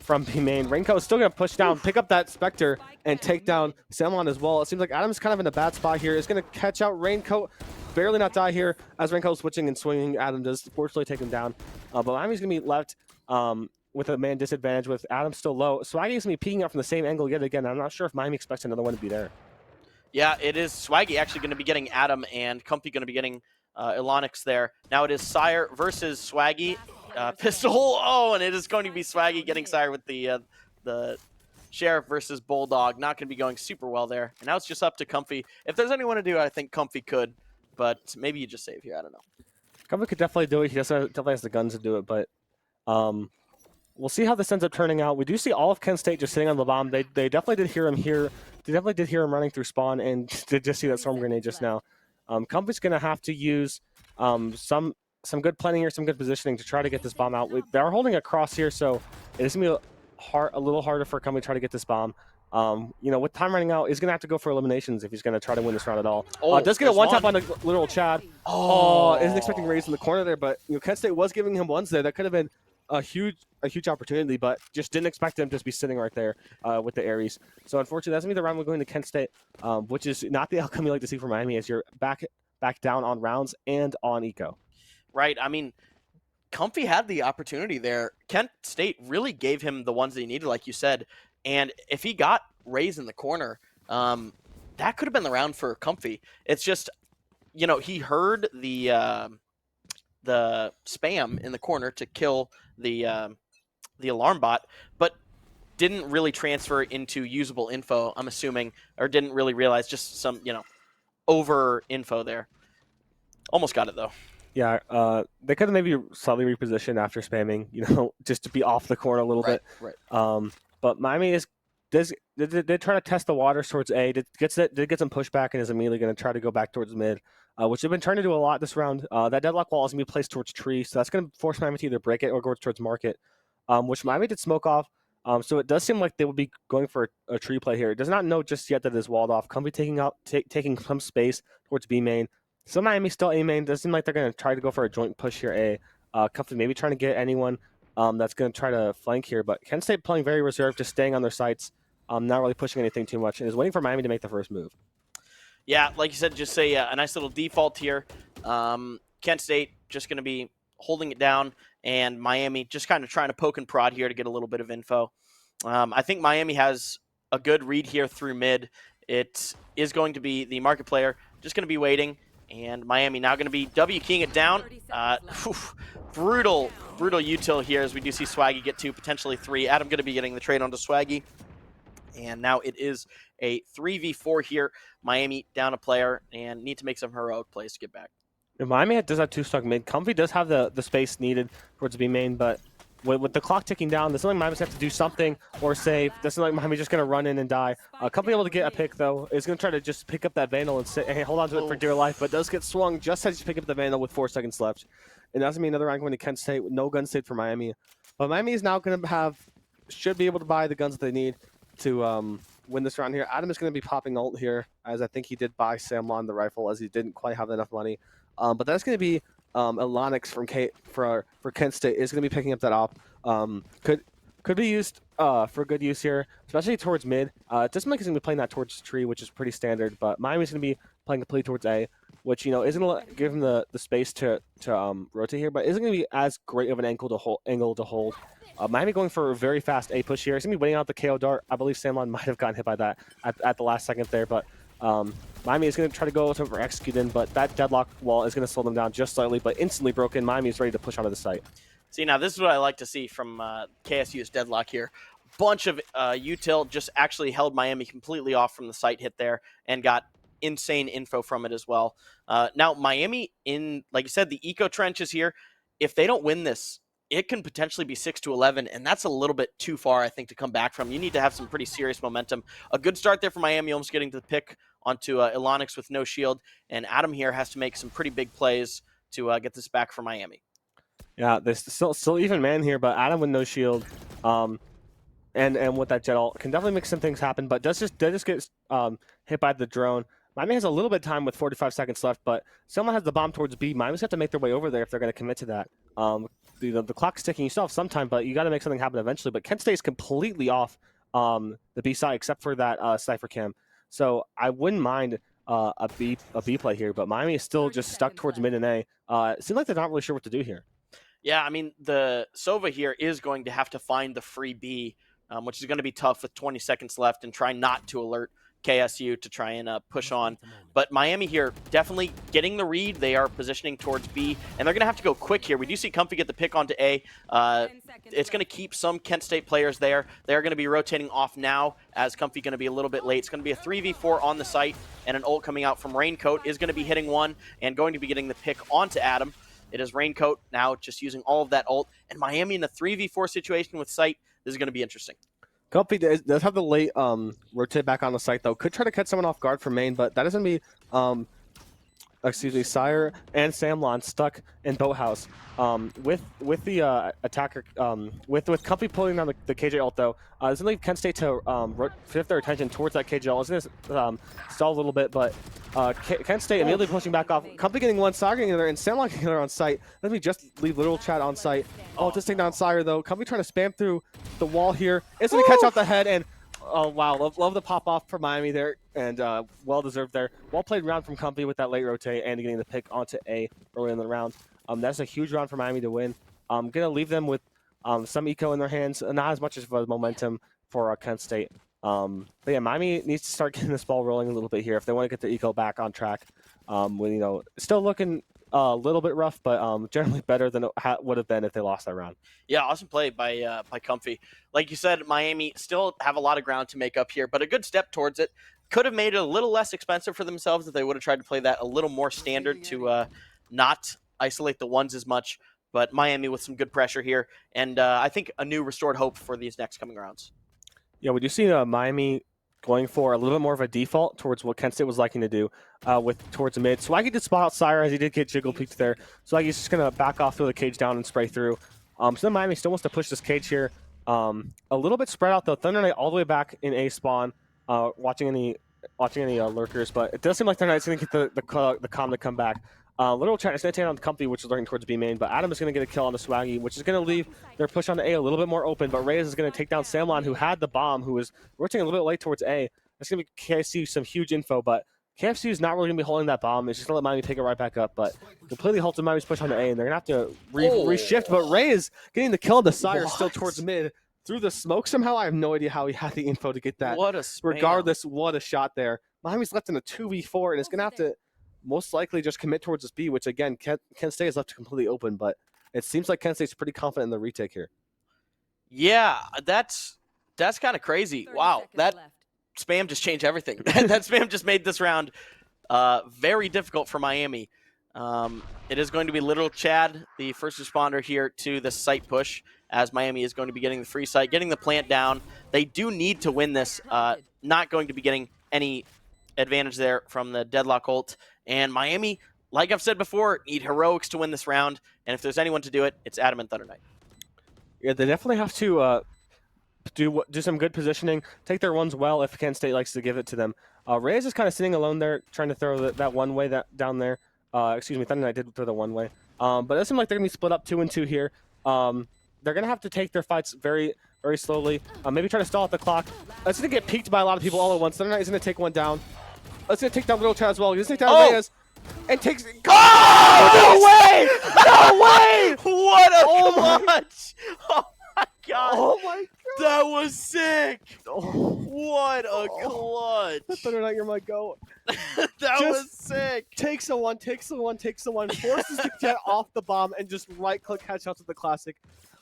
from B main. Rinko is still going to push down, pick up that Spectre, and take down Samlon as well. It seems like Adam's kind of in a bad spot here. Is going to catch out Raincoat. Barely not die here as Raincoat switching and swinging. Adam does fortunately take him down. But Miami's going to be left with a man disadvantage with Adam still low. Swaggy is going to be peeking out from the same angle yet again. I'm not sure if Miami expects another one to be there. Yeah, it is Swaggy actually going to be getting Adam and Comfy going to be getting Ilonix there. Now it is Sire versus Swaggy. Pistol. Oh, and it is going to be Swaggy getting Sire with the Sheriff versus Bulldog. Not going to be going super well there. And now it's just up to Comfy. If there's anyone to do it, I think Comfy could. But maybe you just save here. I don't know. Comfy could definitely do it. He definitely has the guns to do it. But we'll see how this ends up turning out. We do see all of Kent State just sitting on the bomb. They definitely did hear him here. They definitely did hear him running through spawn and did just see that storm grenade just now. Comfy's going to have to use some good planning here, some good positioning to try to get this bomb out. They are holding a cross here, so it's going to be a little harder for Comfy to try to get this bomb. With time running out, he's going to have to go for eliminations if he's going to try to win this round at all. Does get a one-tap on the literal Chad. Isn't expecting Raze in the corner there, but Kent State was giving him ones there. That could have been a huge opportunity, but just didn't expect him to just be sitting right there with the Ares. So unfortunately, that's going to be the round we're going to Kent State, which is not the outcome you like to see for Miami as you're back down on rounds and on eco. Right. I mean, Comfy had the opportunity there. Kent State really gave him the ones that he needed, like you said. And if he got Raze in the corner, that could have been the round for Comfy. It's just, he heard the spam in the corner to kill the alarm bot, but didn't really transfer into usable info, I'm assuming, or didn't really realize just some, over info there. Almost got it, though. Yeah, they could have maybe slightly repositioned after spamming, just to be off the corner a little bit. Right. But Miami did try to test the waters towards A. Did get some pushback and is immediately going to try to go back towards mid, which they've been trying to do a lot this round. That deadlock wall is going to be placed towards tree, so that's going to force Miami to either break it or go towards market, which Miami did smoke off. So it does seem like they would be going for a tree play here. It does not know just yet that it is walled off. Comfy taking some space towards B main. So Miami still A main. Does seem like they're going to try to go for a joint push here A. Comfy maybe trying to get anyone that's going to try to flank here. But Kent State playing very reserved, just staying on their sites, not really pushing anything too much, and is waiting for Miami to make the first move. Yeah, like you said, just a nice little default here. Kent State just going to be holding it down, and Miami just kind of trying to poke and prod here to get a little bit of info. I think Miami has a good read here through mid. It is going to be the market player, just going to be waiting. And Miami now going to be W-keying it down. Brutal util here as we do see Swaggy get 2, potentially 3. Adam going to be getting the trade onto Swaggy. And now it is a 3v4 here. Miami down a player and need to make some heroic plays to get back. Miami does have 2 stuck mid. Comfy does have the space needed towards B main, but with the clock ticking down, doesn't like Miami's have to do something or save. Doesn't like Miami's just going to run in and die. Comfy able to get a pick, though. Is going to try to just pick up that Vandal and hold on to it for dear life, but does get swung just as you pick up the Vandal with 4 seconds left. And that's going to be another round going to Kent State with no gun state for Miami. But Miami is now going to should be able to buy the guns that they need to win this round here. Adam is going to be popping ult here, as I think he did buy Samlon the rifle, as he didn't quite have enough money. But that's going to be Ilonix for Kent State is going to be picking up that op. Could be used for good use here, especially towards mid. It doesn't look like he's going to be playing that towards tree, which is pretty standard, but Miami's going to be playing complete towards A, which isn't gonna give him the space to rotate here, but isn't going to be as great of an angle to hold. Miami going for a very fast A push here. He's going to be waiting out the KO dart. I believe Samlon might have gotten hit by that at the last second there, but Miami is going to try to go for execute in, but that deadlock wall is going to slow them down just slightly, but instantly broken. Miami is ready to push onto the site. See, now this is what I like to see from KSU's deadlock here. Bunch of util just actually held Miami completely off from the site hit there and got insane info from it as well. Now, Miami, like you said, the eco trench is here. If they don't win this, it can potentially be 6-11, and that's a little bit too far, I think, to come back from. You need to have some pretty serious momentum. A good start there for Miami, almost getting to the pick onto Ilonix with no shield, and Adam here has to make some pretty big plays to get this back for Miami. Yeah, there's still even man here, but Adam with no shield, and with that jet ult can definitely make some things happen, but does just get hit by the drone. Miami has a little bit of time with 45 seconds left, but someone has the bomb towards B. Miami's have to make their way over there if they're going to commit to that. The clock's ticking. You still have some time, but you got to make something happen eventually. But Kent State is completely off the B side except for that Cypher Cam. So I wouldn't mind a B play here, but Miami is still just stuck towards mid and A. It seems like they're not really sure what to do here. Yeah, I mean, the Sova here is going to have to find the free B, which is going to be tough with 20 seconds left, and try not to alert KSU to try and push on. But Miami here definitely getting the read. They are positioning towards B, and they're going to have to go quick here. We do see Comfy get the pick onto A. It's going to keep some Kent State players there. They're going to be rotating off now as Comfy going to be a little bit late. It's going to be a 3v4 on the site, and an ult coming out from Raincoat is going to be hitting one and going to be getting the pick onto Adam. It is Raincoat now just using all of that ult, and Miami in a 3v4 situation with site. This is going to be interesting. Comfy does have the late rotate back on the site, though. Could try to catch someone off guard from main, but that doesn't be, Sire and Samlon stuck in Boathouse. With the attacker, with Comfy pulling down the KJ ult, though, it's going to leave Kent State to shift their attention towards that KJ ult. It's going to stall a little bit, but Kent State immediately pushing back off. Comfy getting one, Sire getting another, and Samlon getting another on site. Let me just leave literal chat on site. Oh, just take down Sire, though. Comfy trying to spam through the wall here. It's going to catch off the head, and oh, wow. Love the pop off for Miami there, and well-deserved there. Well-played round from Comfy with that late rotate and getting the pick onto A early in the round. That's a huge round for Miami to win. I'm going to leave them with some eco in their hands, not as much as momentum for Kent State. But yeah, Miami needs to start getting this ball rolling a little bit here if they want to get their eco back on track. When, still looking a little bit rough, but generally better than it would have been if they lost that round. Yeah, awesome play by Comfy. Like you said, Miami still have a lot of ground to make up here, but a good step towards it. Could have made it a little less expensive for themselves if they would have tried to play that a little more standard to not isolate the ones as much. But Miami with some good pressure here, and I think a new restored hope for these next coming rounds. Yeah, we do see Miami going for a little bit more of a default towards what Kent State was liking to do towards mid. Swaggy did spot out Sire as he did get jiggle peeked there. Swaggy's just going to back off, throw the cage down, and spray through. So then Miami still wants to push this cage here. A little bit spread out, though. Thunder Knight all the way back in A spawn, watching any lurkers, but it does seem like Thunder Knight's going to get the comm to come back. Little chat is going to take on the Comfy, which is lurking towards B main, but Adam is going to get a kill on the Swaggy, which is going to leave their push on the A a little bit more open, but Reyes is going to take down Samlon, who had the bomb, who was rotating a little bit late towards A. That's going to be KFC some huge info, but KFC is not really going to be holding that bomb. It's just going to let Miami pick it right back up, but completely halted Miami's push on the A, and they're going to have to reshift, but Reyes getting the kill on the Sire still towards mid. Through the smoke somehow, I have no idea how he had the info to get that. What a spam. Regardless, what a shot there. Miami's left in a 2v4, and it's going to have to most likely just commit towards this B, which again, Kent State is left completely open, but it seems like Kent State's pretty confident in the retake here. Yeah, that's kind of crazy. Wow, that spam just changed everything. That spam just made this round very difficult for Miami. It is going to be Literal Chad, the first responder here to the site push, as Miami is going to be getting the free site, getting the plant down. They do need to win this. Not going to be getting any advantage there from the deadlock ult. And Miami, like I've said before, need heroics to win this round. And if there's anyone to do it, it's Adam and Thunder Knight. Yeah, they definitely have to do some good positioning, take their runs well if Kent State likes to give it to them. Reyes is kind of sitting alone there, trying to throw that one way down there. Excuse me, Thunder Knight did throw the one way. But it seems like they're going to be split up 2-2 here. They're going to have to take their fights very, very slowly. Maybe try to stall out the clock. It's going to get peeked by a lot of people all at once. Thunder Knight is going to take one down. Let's gonna take down Little Chad as well. He's gonna take down Oh! Reyes and takes. Oh! No way! No way! What a Oh clutch! Oh my god! Oh my god! That was sick! Oh, What a I clutch! better not hear my go. That Just was sick! Takes the one, forces the jet off the bomb, and just right-click headshots with the classic.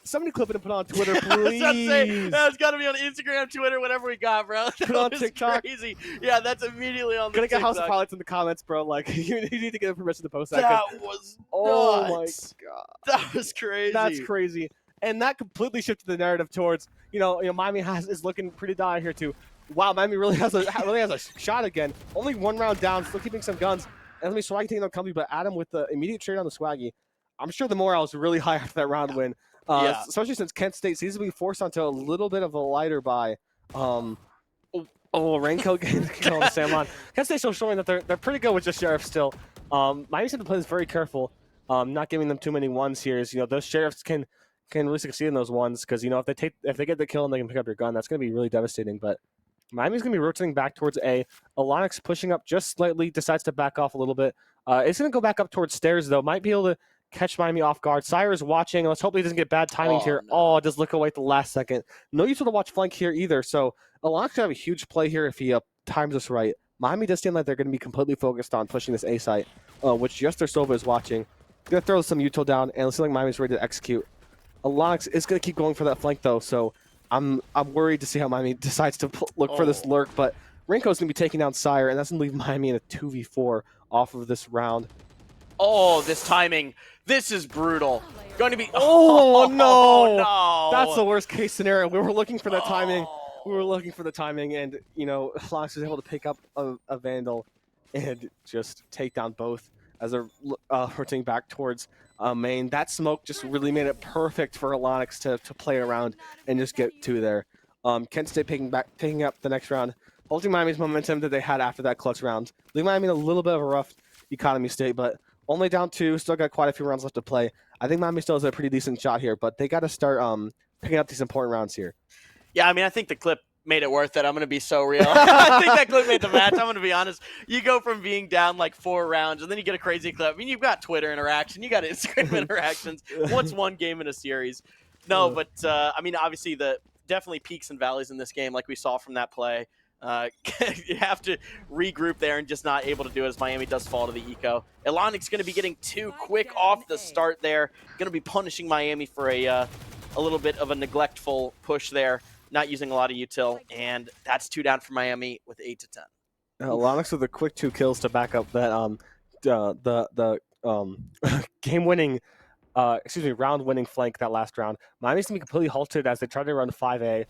Somebody clip it and put it on Twitter, I was about to say, please. that's got to be on Instagram, Twitter, whatever we got, bro. That Put it on was TikTok. crazy. Yeah, that's immediately on the Gonna get TikTok. House of Pilots in the comments, bro. Like, you need to get permission to post that. That was Oh my nuts. god. That was crazy. That's crazy. And that completely shifted the narrative towards, Miami is looking pretty dire here too. Wow, Miami really has a shot again. Only one round down, still keeping some guns. And let me Swaggy taking on Company, but Adam with the immediate trade on the Swaggy. I'm sure the morale is really high after that round win. Yeah. Especially since Kent State seems to be forced onto a little bit of a lighter buy. Raincoat getting on the Sandlon. Kent State still showing that they're pretty good with just Sheriff still. Miami's going to play this very careful, not giving them too many ones here. Those Sheriffs can really succeed in those ones because if they get the kill and they can pick up your gun, that's going to be really devastating. But Miami's going to be rotating back towards A. Alonix pushing up just slightly, decides to back off a little bit. It's going to go back up towards stairs though. Might be able to catch Miami off guard. Sire's watching. Let's hope he doesn't get bad timings here. No. Just look away at the last second. No use to watch flank here either. So Alonix could have a huge play here if he times this right. Miami does seem like they're going to be completely focused on pushing this A site, which Jester Silva is watching. Going to throw some util down, and it looks like Miami's ready to execute. Alonix is going to keep going for that flank though, so I'm worried to see how Miami decides to look for this lurk. But Rinko's going to be taking down Sire, and that's going to leave Miami in a 2v4 off of this round. Oh, this timing. This is brutal. Going to be. Oh, no. No. That's the worst case scenario. We were looking for that timing. We were looking for the timing, and, Flox was able to pick up a Vandal and just take down both as they're rotating back towards main. That smoke just really made it perfect for Alonix to play around and just get to there. Kent State picking up the next round, holding Miami's momentum that they had after that clutch round. Leaving Miami in a little bit of a rough economy state, but only down 2, still got quite a few rounds left to play. I think Miami still has a pretty decent shot here, but they got to start picking up these important rounds here. Yeah, I mean, I think the clip made it worth it. I'm going to be so real. I think that clip made the match. I'm going to be honest. You go from being down like 4 rounds, and then you get a crazy clip. I mean, you've got Twitter interaction. You got Instagram interactions. What's one game in a series? No, but, I mean, obviously, definitely peaks and valleys in this game like we saw from that play. You have to regroup there and just not able to do it as Miami does fall to the eco. Elonic's going to be getting too quick off the start there. Going to be punishing Miami for a little bit of a neglectful push there, not using a lot of util, and that's 2 down for Miami with 8 to 10. Alonix with the quick 2 kills to back up that the game-winning, round-winning flank that last round. Miami's going to be completely halted as they try to run 5A.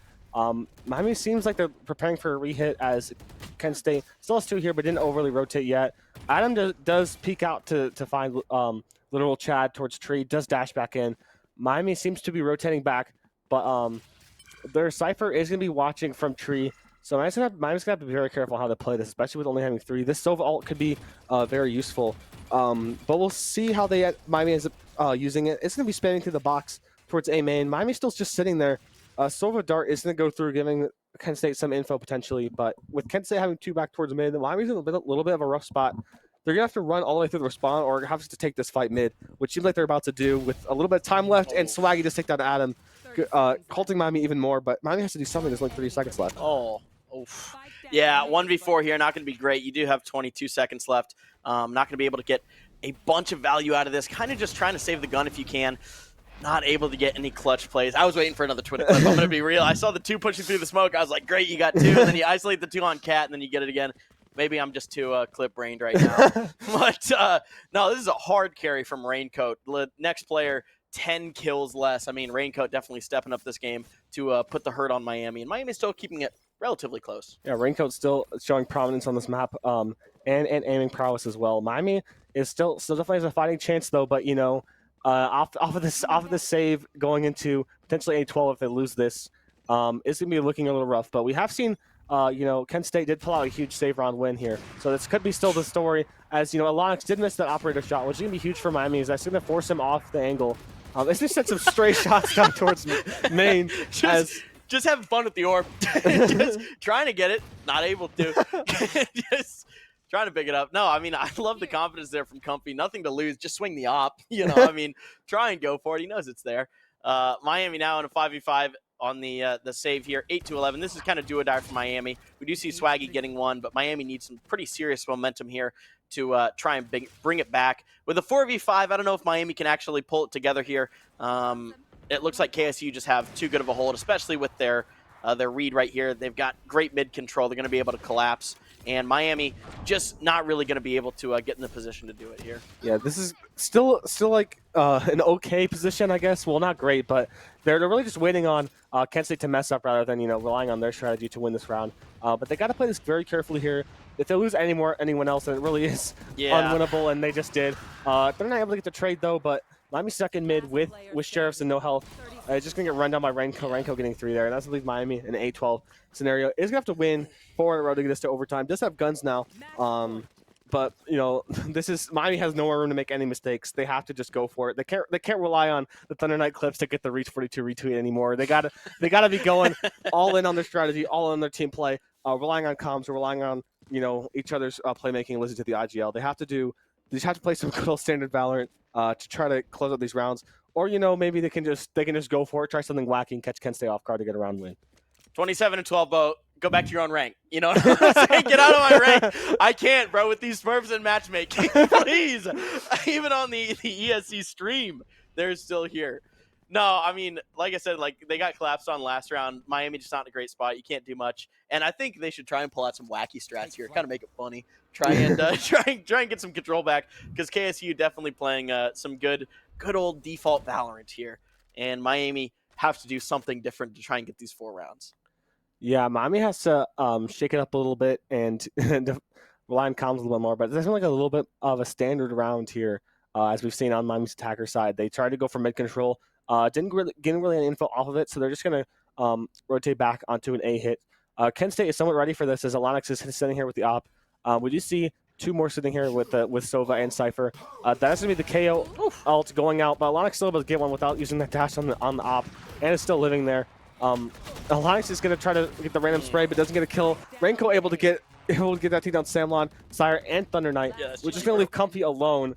Miami seems like they're preparing for a rehit as Kent State still has 2 here, but didn't overly rotate yet. Adam does peek out to find literal Chad towards tree, does dash back in. Miami seems to be rotating back, but their Cypher is going to be watching from tree. So Miami's going to have to be very careful how to play this, especially with only having 3. This Sova ult could be very useful, but we'll see how Miami is using it. It's going to be spanning through the box towards A main. Miami's still just sitting there. Sova Dart is going to go through, giving Kent State some info potentially, but with Kent State having 2 back towards mid, Miami's in a little bit of a rough spot. They're going to have to run all the way through the respawn or have to take this fight mid, which seems like they're about to do with a little bit of time left, and Swaggy just take down Adam, halting Miami even more, but Miami has to do something. There's like 30 seconds left. Oof. Yeah, 1v4 here, not going to be great. You do have 22 seconds left. Not going to be able to get a bunch of value out of this. Kind of just trying to save the gun if you can. Not able to get any clutch plays. I was waiting for another Twitter clip. I'm going to be real. I saw the 2 pushing through the smoke. I was like, great, you got 2. And then you isolate the 2 on Cat, and then you get it again. Maybe I'm just too clip-brained right now. But, no, this is a hard carry from Raincoat. Next player, 10 kills less. I mean, Raincoat definitely stepping up this game to put the hurt on Miami. And Miami's still keeping it relatively close. Yeah, Raincoat's still showing prominence on this map and aiming prowess as well. Miami is still definitely has a fighting chance, though, but, off of this save going into potentially A12 if they lose this, it's going to be looking a little rough. But we have seen, Kent State did pull out a huge save round win here. So this could be still the story, as, Alonix did miss that operator shot, which is going to be huge for Miami, as that's going to force him off the angle. It's just set some stray shots down towards main. Just having fun with the orb. Just trying to get it, not able to. trying to pick it up. No, I mean, I love the confidence there from Comfy. Nothing to lose. Just swing the op. I mean, try and go for it. He knows it's there. Miami now in a 5v5 on the save here, 8-11. This is kind of do or die for Miami. We do see Swaggy getting one, but Miami needs some pretty serious momentum here to try and bring it back. With a 4v5, I don't know if Miami can actually pull it together here. It looks like KSU just have too good of a hold, especially with their read right here. They've got great mid control. They're going to be able to collapse. And Miami just not really going to be able to get in the position to do it here. Yeah, this is still like an okay position, I guess. Well, not great, but they're really just waiting on Kent State to mess up rather than relying on their strategy to win this round. But they got to play this very carefully here. If they lose anyone else, then it really is unwinnable, and they just did. They're not able to get the trade though, but Miami stuck in mid with Sheriffs and no health. Just going to get run down by Renko. Renko getting 3 there, and that's going to leave Miami in an 8-12 scenario. Is going to have to win 4 in a row to get this to overtime. Does have guns now, but this is Miami has nowhere room to make any mistakes. They have to just go for it. They can't rely on the Thunder Night clips to get the Reach 42 retweet anymore. They gotta be going all in on their strategy, all in on their team play, relying on comms, relying on each other's playmaking, listen to the IGL. They just have to play some good old standard Valorant to try to close out these rounds. Or maybe they can just go for it, try something wacky, and catch Kent State off guard to get a round win. 27-12, Bo. Go back to your own rank. You know what I'm saying? Get out of my rank. I can't, bro, with these Smurfs and matchmaking. Please. Even on the ESC stream, they're still here. No, I mean, like I said, they got collapsed on last round. Miami just not in a great spot. You can't do much. And I think they should try and pull out some wacky strats here, kind of make it funny. Try and get some control back, because KSU definitely playing some good old default Valorant here. And Miami have to do something different to try and get these 4 rounds. Yeah, Miami has to shake it up a little bit and rely on comms a little bit more. But there's like a little bit of a standard round here, as we've seen on Miami's attacker side. They tried to go for mid control, didn't get any info off of it, so they're just gonna rotate back onto an A hit. Kent State is somewhat ready for this as Alonix is sitting here with the op. We do see 2 more sitting here with Sova and Cypher. That's gonna be the KO ult going out, but Alonix still able to get one without using that dash on the op, and is still living there. Alonix is going to try to get the random spray, but doesn't get a kill. Renko able to get that take down Samlon, Sire, and Thunder Knight. We're just going to leave Comfy alone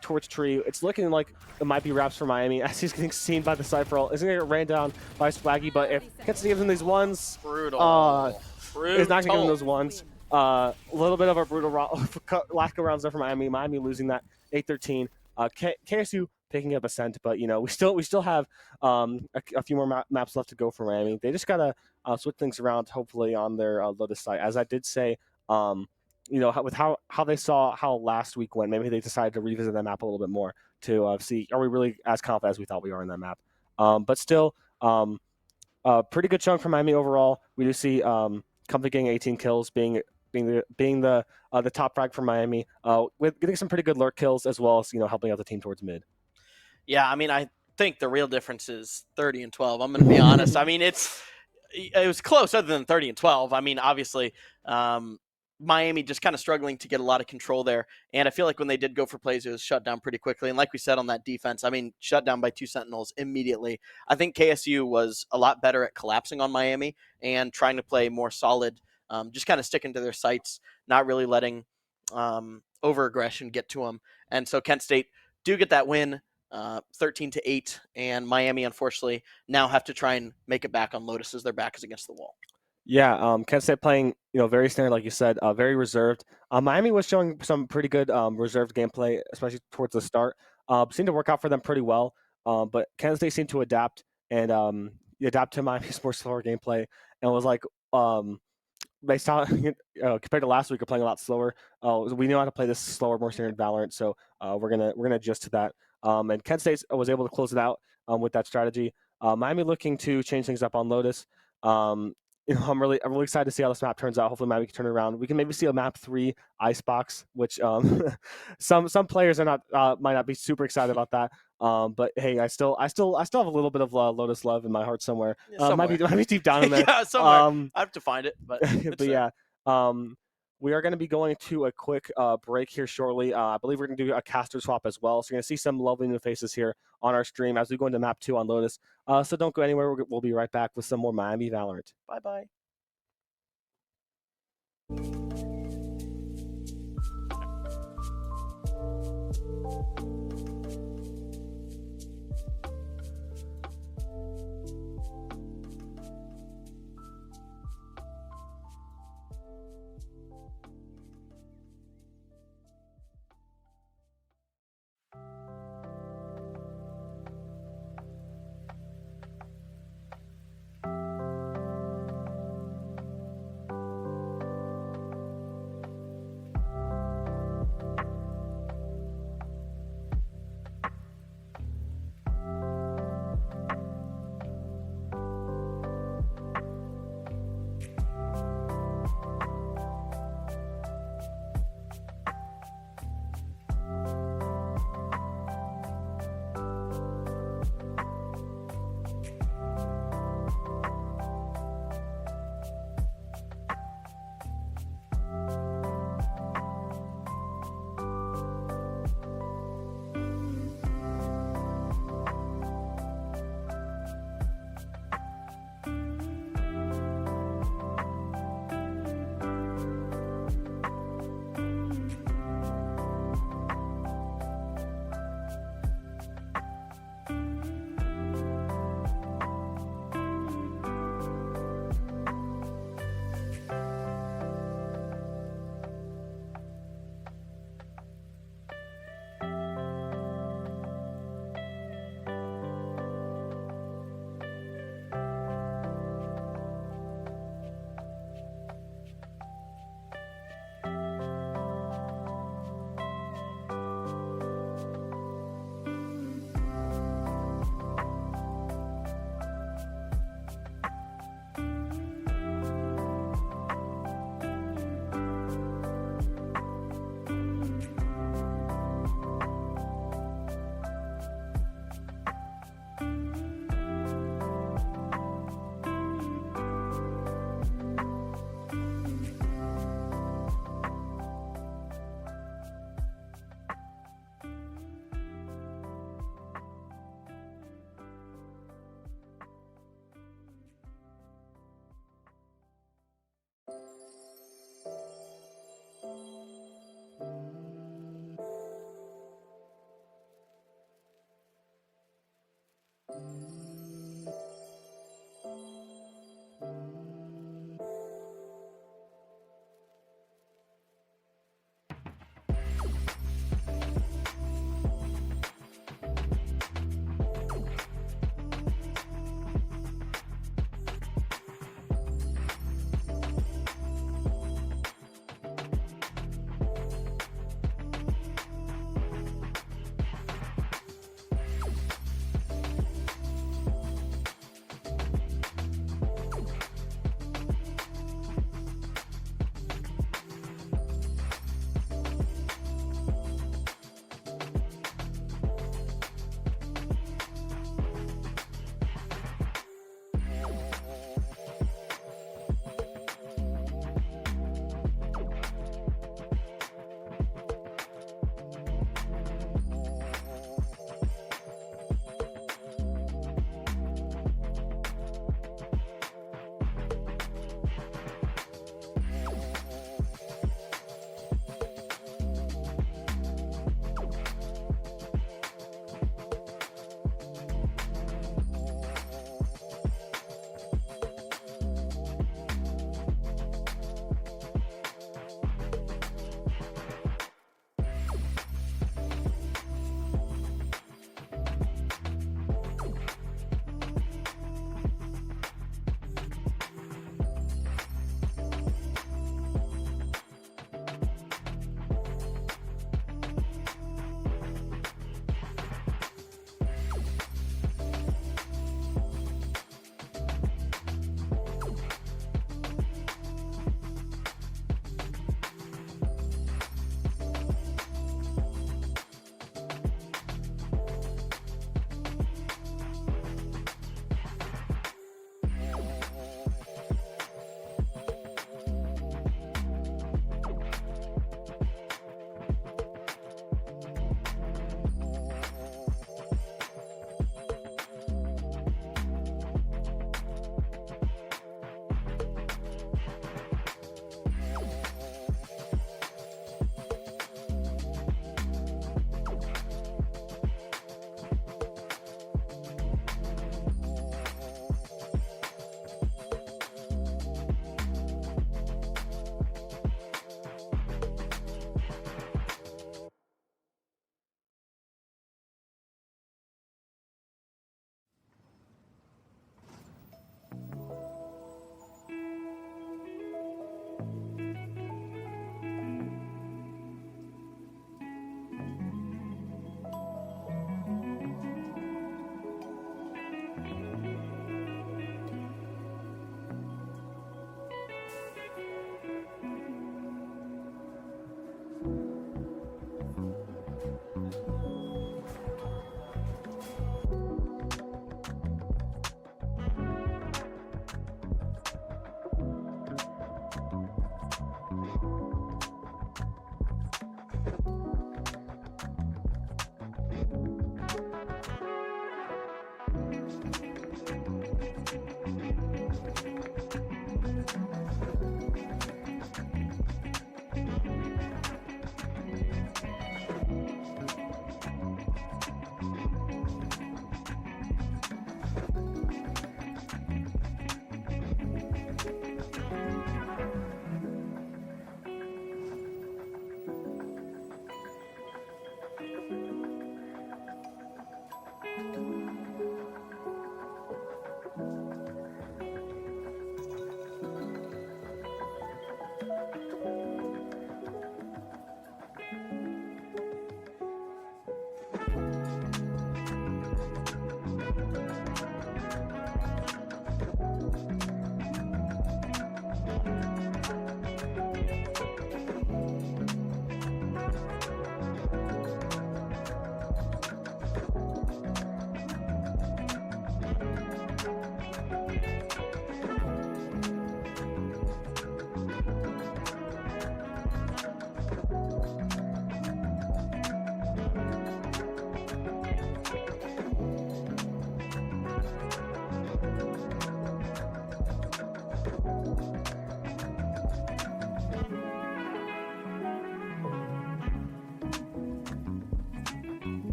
towards Tree. It's looking like it might be wraps for Miami as he's getting seen by the Cypher ult. Is going to get ran down by Swaggy, but if Kent State gives him these ones, brutal. Is not going to give him those ones. A little bit of a brutal lack of rounds there for Miami. Miami losing that 8-13. KSU picking up Ascent, but we still have a few more maps left to go for Miami. They just gotta switch things around, hopefully on their Lotus site. As I did say, with how they saw how last week went, maybe they decided to revisit that map a little bit more to see, are we really as confident as we thought we are in that map? But still, pretty good chunk for Miami overall. We do see Comfy getting 18 kills, being the top frag for Miami, with getting some pretty good lurk kills as well as helping out the team towards mid. Yeah, I mean, I think the real difference is 30-12. I'm going to be honest. I mean, it was close other than 30-12. I mean, obviously, Miami just kind of struggling to get a lot of control there. And I feel like when they did go for plays, it was shut down pretty quickly. And like we said on that defense, I mean, shut down by 2 Sentinels immediately. I think KSU was a lot better at collapsing on Miami and trying to play more solid, just kind of sticking to their sights, not really letting over-aggression get to them. And so Kent State do get that win. 13-8, and Miami unfortunately now have to try and make it back on Lotus as their back is against the wall. Yeah, Kent State playing very standard, like you said, very reserved. Miami was showing some pretty good reserved gameplay, especially towards the start. Seemed to work out for them pretty well, but Kent State seemed to adapt and adapt to Miami's more slower gameplay, and was like based on compared to last week, we're playing a lot slower. We know how to play this slower, more standard Valorant, so we're gonna adjust to that. And Kent State was able to close it out with that strategy. Miami looking to change things up on Lotus. I'm really excited to see how this map turns out. Hopefully Miami can turn it around. We can maybe see a map 3 Icebox, which some players are not might not be super excited about that. But hey, I still have a little bit of Lotus love in my heart somewhere. Might be deep down in there. Yeah, somewhere. I have to find it, but but yeah. We are going to be going to a quick break here shortly. I believe we're going to do a caster swap as well. So you're going to see some lovely new faces here on our stream as we go into map 2 on Lotus. So don't go anywhere. We'll be right back with some more Miami Valorant. Bye-bye.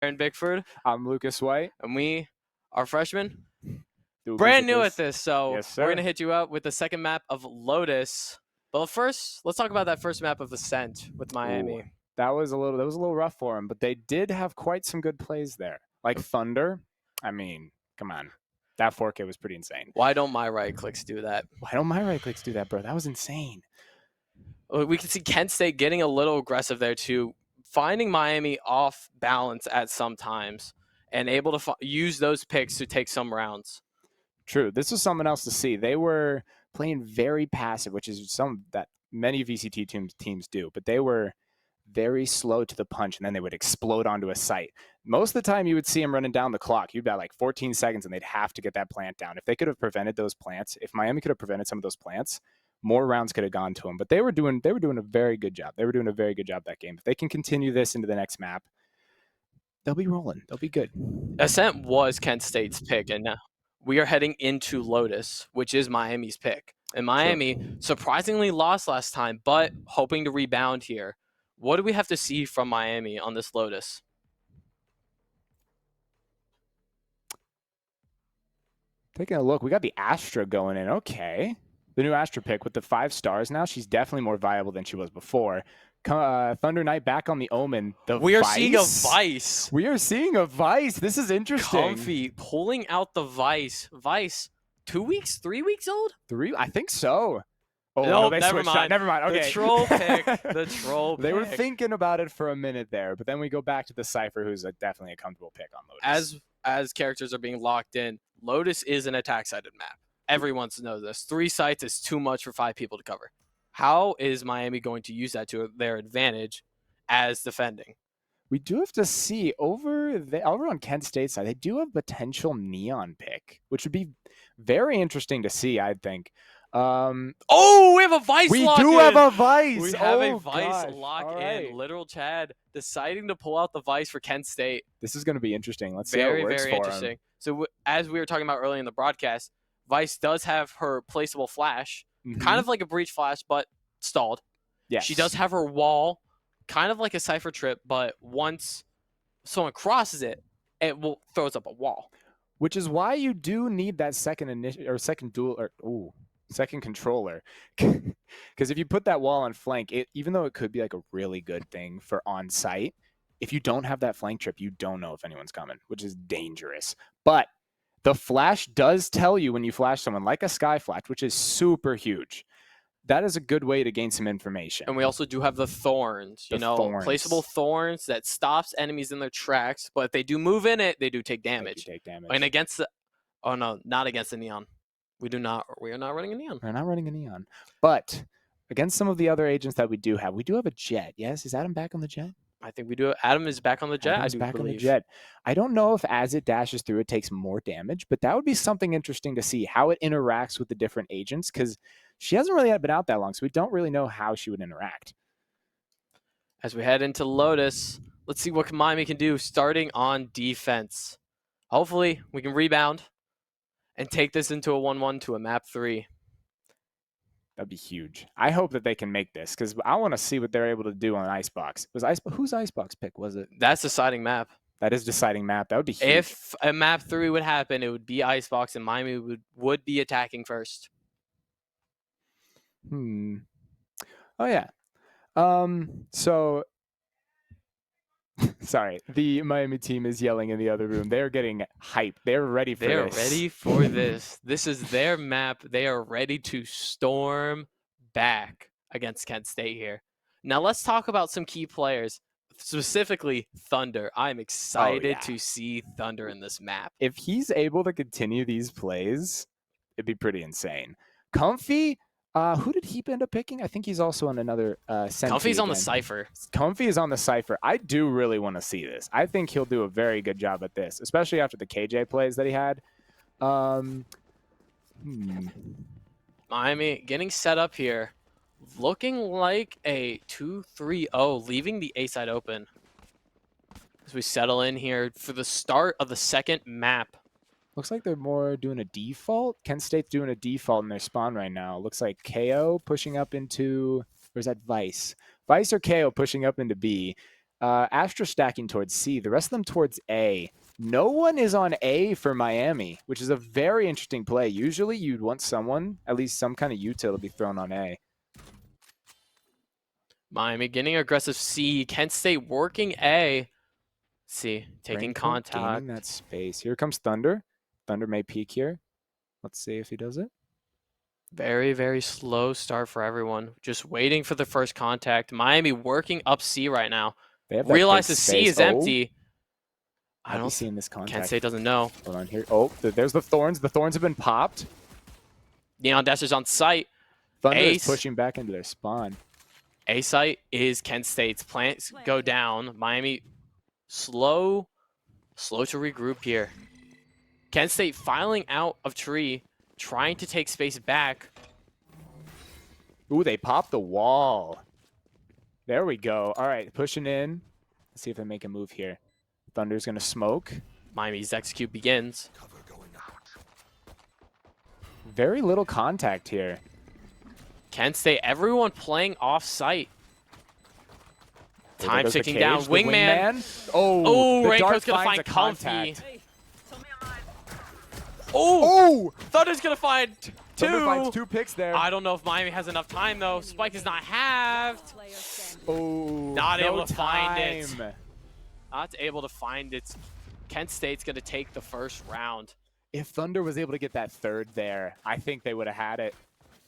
Aaron Bickford, I'm Lucas White. and we are freshmen. Newbies Brand new at this, so Yes, we're sir. going to hit you up with the second map of Lotus. But first, let's talk about that first map of Ascent with Miami. Ooh, that was a little rough for them, but they did have quite some good plays there. Like Thunder. I mean, come on. That 4K was pretty insane. Why don't my right clicks do that? Why don't my right clicks do that, bro? That was insane. We can see Kent State getting a little aggressive there too, finding Miami off balance at some times and able to use those picks to take some rounds. True. This was something else to see. They were playing very passive, which is something that many VCT teams do, but they were very slow to the punch, and then they would explode onto a site. Most of the time, you would see them running down the clock. You'd got like 14 seconds, and they'd have to get that plant down. If they could have prevented those plants, if Miami could have prevented some of those plants, more rounds could have gone to them. But they were doing a very good job. They were doing a very good job that game. If they can continue this into the next map, they'll be rolling. They'll be good. Ascent was Kent State's pick, and now we are heading into Lotus, which is Miami's pick. And Miami surprisingly lost last time, but hoping to rebound here. What do we have to see from Miami on this Lotus? Taking a look, we got the Astra going in. Okay. The new Astra pick with the 5 stars now. She's definitely more viable than she was before. Thunder Knight back on the Omen. We are seeing a Vice. We are seeing a Vice. This is interesting. Comfy pulling out the Vice. Vice, 2 weeks, 3 weeks old? 3? I think so. Oh, no, they never switched mind. out. Never mind. Okay. The troll pick. The troll They were pick. thinking about it for a minute there, but then we go back to the Cypher, who's definitely a comfortable pick on Lotus. As characters are being locked in, Lotus is an attack-sided map. Everyone knows this. 3 sites is too much for 5 people to cover. How is Miami going to use that to their advantage as defending? We do have to see over on Kent State side, they do have a potential Neon pick, which would be very interesting to see, I think. We have a Vice we lock do in. have a Vice. We have a Vice Vice lock All in. right. Literal Chad deciding to pull out the Vice for Kent State. This is going to be interesting. Let's see how it works Very for interesting. him. So as we were talking about earlier in the broadcast, Vice does have her placeable flash, kind of like a breach flash, but stalled. Yes. She does have her wall, kind of like a Cypher trip, but once someone crosses it, it will throws up a wall. Which is why you do need that second controller. Because if you put that wall on flank, even though it could be like a really good thing for on site, if you don't have that flank trip, you don't know if anyone's coming, which is dangerous. But the flash does tell you when you flash someone, like a sky flash, which is super huge. That is a good way to gain some information. And we also do have the thorns, Thorns. placeable thorns that stops enemies in their tracks. But if they do move in it, they do take damage. And against the, oh no, not against the Neon. We are not running a Neon. We're not running a Neon. But against some of the other agents that we do have a Jet. Yes, is Adam back on the Jet? I think we do. Adam is back on the Jet. Adam's back on the Jet. I don't know if as it dashes through, it takes more damage, but that would be something interesting to see how it interacts with the different agents, because she hasn't really been out that long, so we don't really know how she would interact. As we head into Lotus, let's see what Miami can do starting on defense. Hopefully, we can rebound and take this into a 1-1 to a map 3. That'd be huge. I hope that they can make this, because I want to see what they're able to do on Icebox. Whose Icebox pick was it? That's deciding map. That is deciding map. That would be huge. If a map 3 would happen, it would be Icebox, and Miami would be attacking first. Oh yeah. So sorry, the Miami team is yelling in the other room. They're getting hyped. They're ready for this. They're ready for this. This is their map. They are ready to storm back against Kent State here. Now let's talk about some key players, specifically Thunder. I'm excited to see Thunder in this map. If he's able to continue these plays, it'd be pretty insane. Comfy, who did he end up picking? I think he's also on another Comfy's on the Cypher. Comfy is on the Cypher. I do really want to see this. I think he'll do a very good job at this, especially after the KJ plays that he had. Miami getting set up here. Looking like a 2-3-0, leaving the A side open. As we settle in here for the start of the second map. Looks like they're more doing a default. Kent State's doing a default in their spawn right now. Looks like KO pushing up into, or is that Vice? Vice or KO pushing up into B. Astra stacking towards C. The rest of them towards A. No one is on A for Miami, which is a very interesting play. Usually you'd want someone, at least some kind of util to be thrown on A. Miami getting aggressive C. Kent State working A. C. Taking Raincoat contact. gaining that space. Here comes Thunder. Thunder may peek here. Let's see if he does it. Very, very slow start for everyone. Just waiting for the first contact. Miami working up C right now. They have that Realize big the C space. is empty. I I'll be don't. seeing this contact. Kent State doesn't know. Hold on here. Oh, there's the Thorns. The Thorns have been popped. Neon Dasher's on site. Thunder Ace. is pushing back into their spawn. A site is Kent State's. Plants go down. Miami slow to regroup here. Kent State filing out of tree, trying to take space back. Ooh, they popped the wall. There we go. All right, pushing in. Let's see if they make a move here. Thunder's going to smoke. Miami's execute begins. Very little contact here. Kent State, everyone playing off site. Oh, Time there goes the ticking down. cage, the Wingman. Oh, Oh, the Raincoat's dart gonna finds find a Comfy. contact. Oh, Oh, Thunder's gonna find Thunder two. finds 2 picks there. I don't know if Miami has enough time though. Spike is not halved. Oh, Not no able to find it. time. Not able to find it. Kent State's gonna take the first round. If Thunder was able to get that third there, I think they would have had it.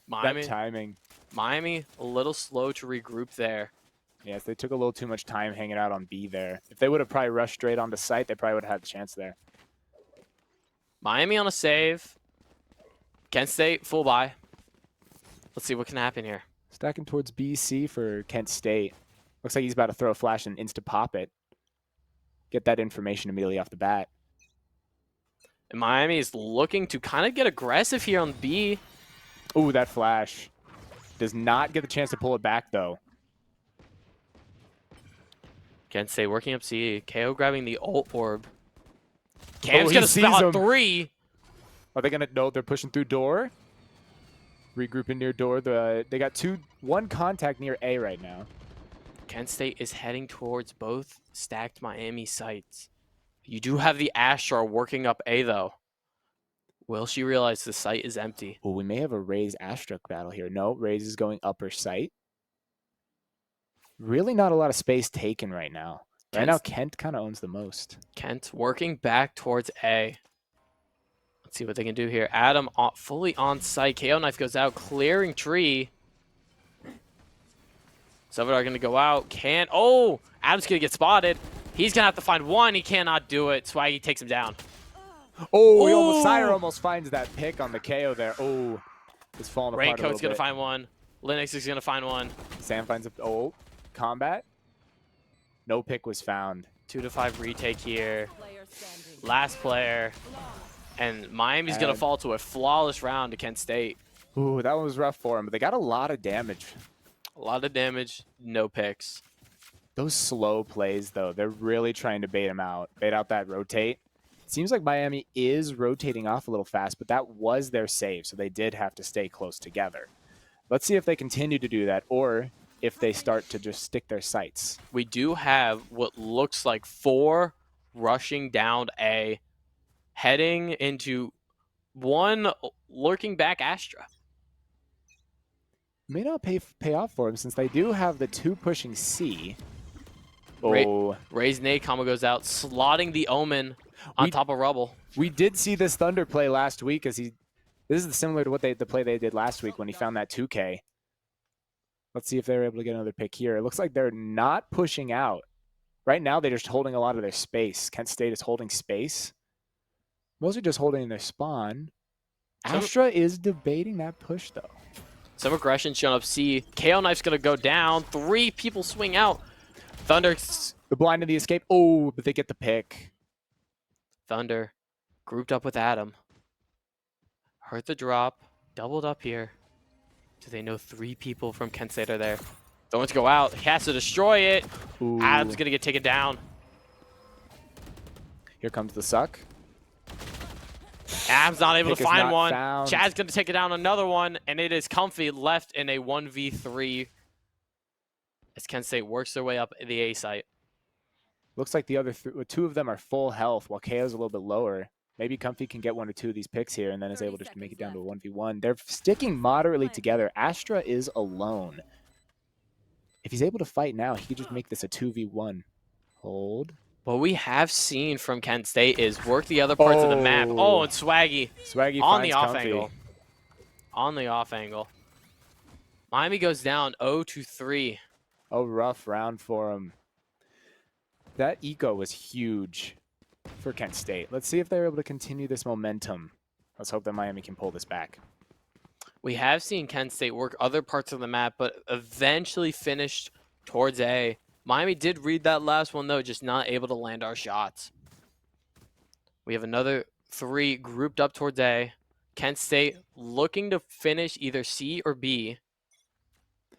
Miami, That timing. Miami a little slow to regroup there. Yes, they took a little too much time hanging out on B there. If they would have probably rushed straight onto site, they probably would have had a chance there. Miami on a save. Kent State full buy. Let's see what can happen here. Stacking towards BC for Kent State. Looks like he's about to throw a flash and insta-pop it. Get that information immediately off the bat. And Miami is looking to kind of get aggressive here on B. Ooh, that flash. Does not get the chance to pull it back, though. Kent State working up C. KO grabbing the ult orb. Oh, Cam's he gonna sees spot him. 3. Are they going to know they're pushing through door? Regrouping near door. They got one contact near A right now. Kent State is heading towards both stacked Miami sites. You do have the Astra working up A, though. Will she realize the site is empty? Oh, we may have a Raze Astra battle here. No, Raze is going upper site. Really not a lot of space taken right now. Right now, Kent kind of owns the most. Kent working back towards A. Let's see what they can do here. Adam fully on site. KO knife goes out, clearing tree. Salvador going to go out. Oh, Adam's going to get spotted. He's going to have to find one. He cannot do it. Swaggy takes him down. Oh, Ooh. Sire almost finds that pick on the KO there. Oh, it's falling apart a little Raincoat's going to bit. find one. Linux is going to find one. Sam finds a combat. No pick was found. 2-5 retake here. Last player. And Miami's going to fall to a flawless round to Kent State. Ooh, that one was rough for him, but they got a lot of damage. A lot of damage, no picks. Those slow plays, though, they're really trying to bait him out. Bait out that rotate. It seems like Miami is rotating off a little fast, but that was their save, so they did have to stay close together. Let's see if they continue to do that, or if they start to just stick their sights. We do have what looks like 4 rushing down A, heading into 1 lurking back Astra. May not pay off for him since they do have the 2 pushing C. Ray's nade combo goes out, slotting the Omen on top of Rubble. We did see this Thunder play last week as this is similar to the play they did last week when he found that 2K. Let's see if they're able to get another pick here. It looks like they're not pushing out. Right now, they're just holding a lot of their space. Kent State is holding space. Mostly just holding their spawn. Astra is debating that push, though. Some aggression shown up C. KO knife's going to go down. 3 people swing out. Thunder The blind and the escape. Oh, but they get the pick. Thunder grouped up with Adam. Heard the drop. Doubled up here. Do they know 3 people from Kent State are there? Thorns go out. He has to destroy it. Ooh. Adam's going to get taken down. Here comes the suck. Adam's not able Pick to is find not one. found. Chad's going to take it down another one, and it is Comfy left in a 1v3 as Kent State works their way up the A site. Looks like the other two of them are full health, while KO's a little bit lower. Maybe Comfy can get 1 or 2 of these picks here and then is able to make it down to a 1v1. They're sticking moderately together. Astra is alone. If he's able to fight now, he could just make this a 2v1. Hold. What we have seen from Kent State is work the other parts of the map. Oh, and Swaggy on the off angle. On the off angle. Miami goes down 0-3. Oh, rough round for him. That eco was huge for Kent State. Let's see if they're able to continue this momentum. Let's hope that Miami can pull this back. We have seen Kent State work other parts of the map, but eventually finished towards A. Miami did read that last one, though, just not able to land our shots. We have another 3 grouped up towards A. Kent State looking to finish either C or B.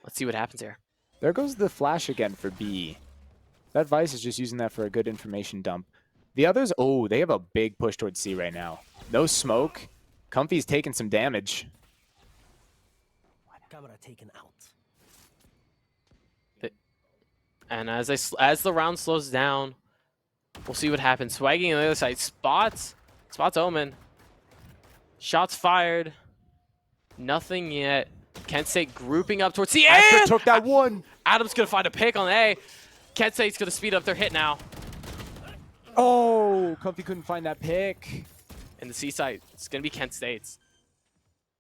Let's see what happens here. There goes the flash again for B. That Vice is just using that for a good information dump. The others, oh, they have a big push towards C right now. No smoke. Comfy's taking some damage. Camera taken out. And as the round slows down, we'll see what happens. Swaggy on the other side. Spots Omen. Shots fired. Nothing yet. Kent State grouping up towards C. Astra took that one. Adam's going to find a pick on A. Kent State's going to speed up their hit now. Oh, Comfy couldn't find that pick. And the C side, it's going to be Kent State's.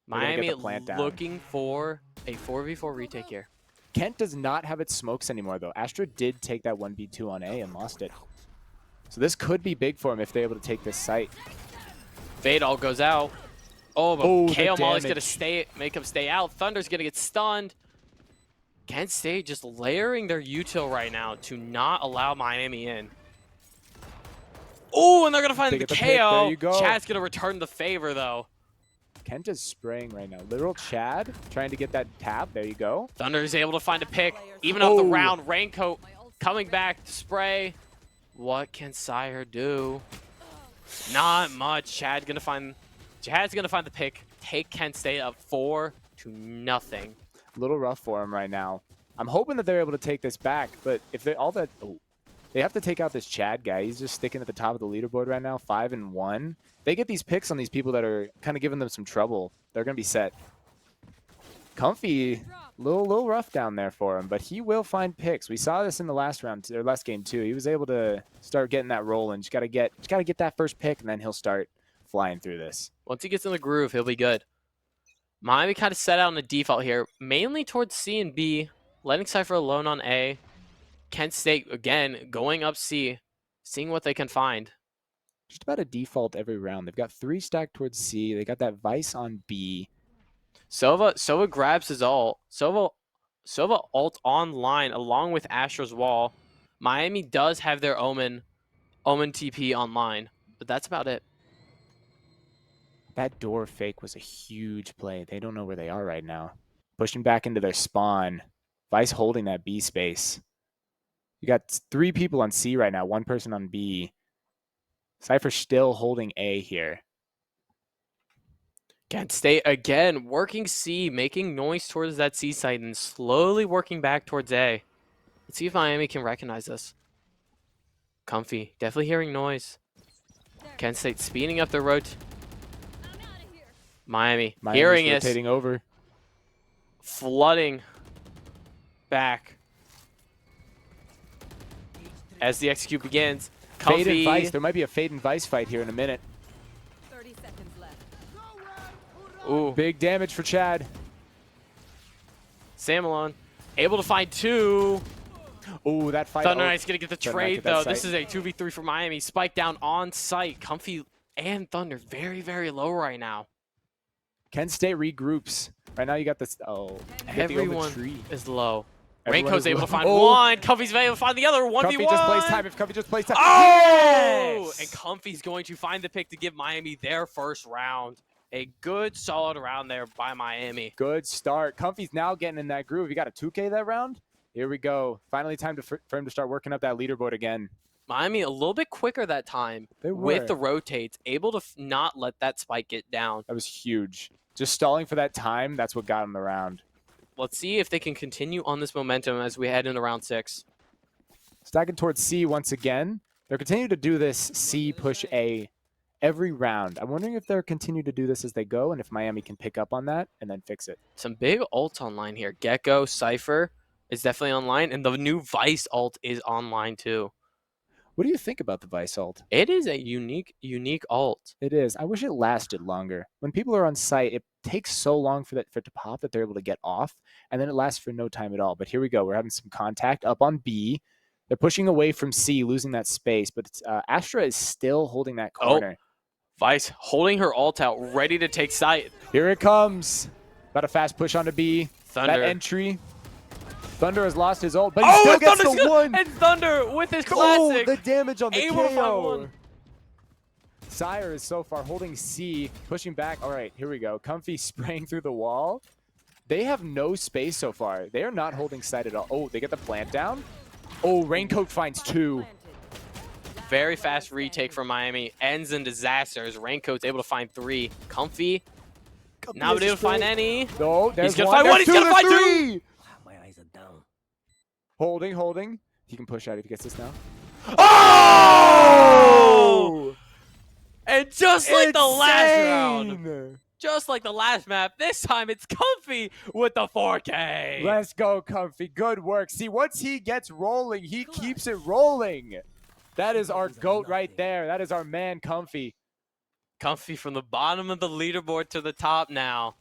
Miami looking for a 4v4 retake here. Kent does not have its smokes anymore, though. Astra did take that 1v2 on A and lost it. So this could be big for him if they're able to take this site. Fade all goes out. Oh, but KO Molly's going to make him stay out. Thunder's going to get stunned. Kent State just layering their util right now to not allow Miami in. Oh, and they're going to find the KO. There you go. Chad's going to return the favor, though. Kent is spraying right now. Literal Chad trying to get that tap. There you go. Thunder is able to find a pick. Even off the round, Raincoat coming back to spray. What can Sire do? Not much. Chad's gonna find the pick. Take Kent State up 4-0. A little rough for him right now. I'm hoping that they're able to take this back, but if they they have to take out this Chad guy. He's just sticking at the top of the leaderboard right now, 5-1. They get these picks on these people that are kind of giving them some trouble. They're gonna be set. Comfy, little rough down there for him, but he will find picks. We saw this in the last round, or last game too. He was able to start getting that rolling. Just gotta get that first pick, and then he'll start flying through this. Once he gets in the groove, he'll be good. Miami kind of set out on a default here, mainly towards C and B, letting Cypher alone on A. Kent State, again, going up C, seeing what they can find. Just about a default every round. They've got 3 stacked towards C. They got that Vice on B. Sova grabs his ult. Sova ult online along with Astra's wall. Miami does have their Omen TP online, but that's about it. That door fake was a huge play. They don't know where they are right now. Pushing back into their spawn. Vice holding that B space. You got 3 people on C right now, 1 person on B. Cypher still holding A here. Kent State again working C, making noise towards that C site and slowly working back towards A. Let's see if Miami can recognize this. Comfy, definitely hearing noise. Kent State speeding up the road. Miami hearing it, rotating over, flooding back as the execute begins. Comfy. Fade and Vice. There might be a Fade and Vice fight here in a minute. 30 seconds left. Ooh, Big damage for Chad. Samalon able to find 2. Ooh, that fight. Thunder Knight's going to get the trade, though. Site. This is a 2v3 for Miami. Spike down on site. Comfy and Thunder very, very low right now. Kent State regroups. Right now you got this. Oh, Everyone is low. Raincoat's is able low. to find Oh. 1. Comfy's able to find the other. 1v1. Comfy just plays time. If Comfy just plays time. Oh! Yes! And Comfy's going to find the pick to give Miami their first round. A good, solid round there by Miami. Good start. Comfy's now getting in that groove. You got a 2K that round? Here we go. Finally time for him to start working up that leaderboard again. Miami a little bit quicker that time with the rotates, able to not let that spike get down. That was huge. Just stalling for that time, that's what got him the round. Let's see if they can continue on this momentum as we head into round 6. Stacking towards C once again. They're continuing to do this C push A every round. I'm wondering if they'll continue to do this as they go and if Miami can pick up on that and then fix it. Some big ults online here. Gecko, Cypher is definitely online, and the new Vice ult is online too. What do you think about the Vice ult? It is a unique ult. It is. I wish it lasted longer. When people are on site, it takes so long for it to pop that they're able to get off, and then it lasts for no time at all. But here we go. We're having some contact up on B. They're pushing away from C, losing that space, but Astra is still holding that corner. Vice holding her ult out, ready to take site. Here it comes. About a fast push onto B. Thunder. That entry. Thunder has lost his ult, but he still gets the one. And Thunder with his classic. Oh, the damage on the Able to find KO. one. Sire is so far holding C, pushing back. All right, here we go. Comfy spraying through the wall. They have no space so far. They are not holding sight at all. Oh, they get the plant down. Oh, Raincoat finds 2. Very fast retake from Miami. Ends in disasters. Raincoat's able to find 3. Comfy. Not able to find any. No, there's He's gonna one. find one. There's He's gonna find 2. My eyes are down. Holding. He can push out if he gets this now. Oh! And just like the last round, Insane! just like the last map, this time it's Comfy with the 4K. Let's go, Comfy. Good work. See, once he gets rolling, he keeps it rolling. That is our GOAT right there. That is our man, Comfy. Comfy from the bottom of the leaderboard to the top now.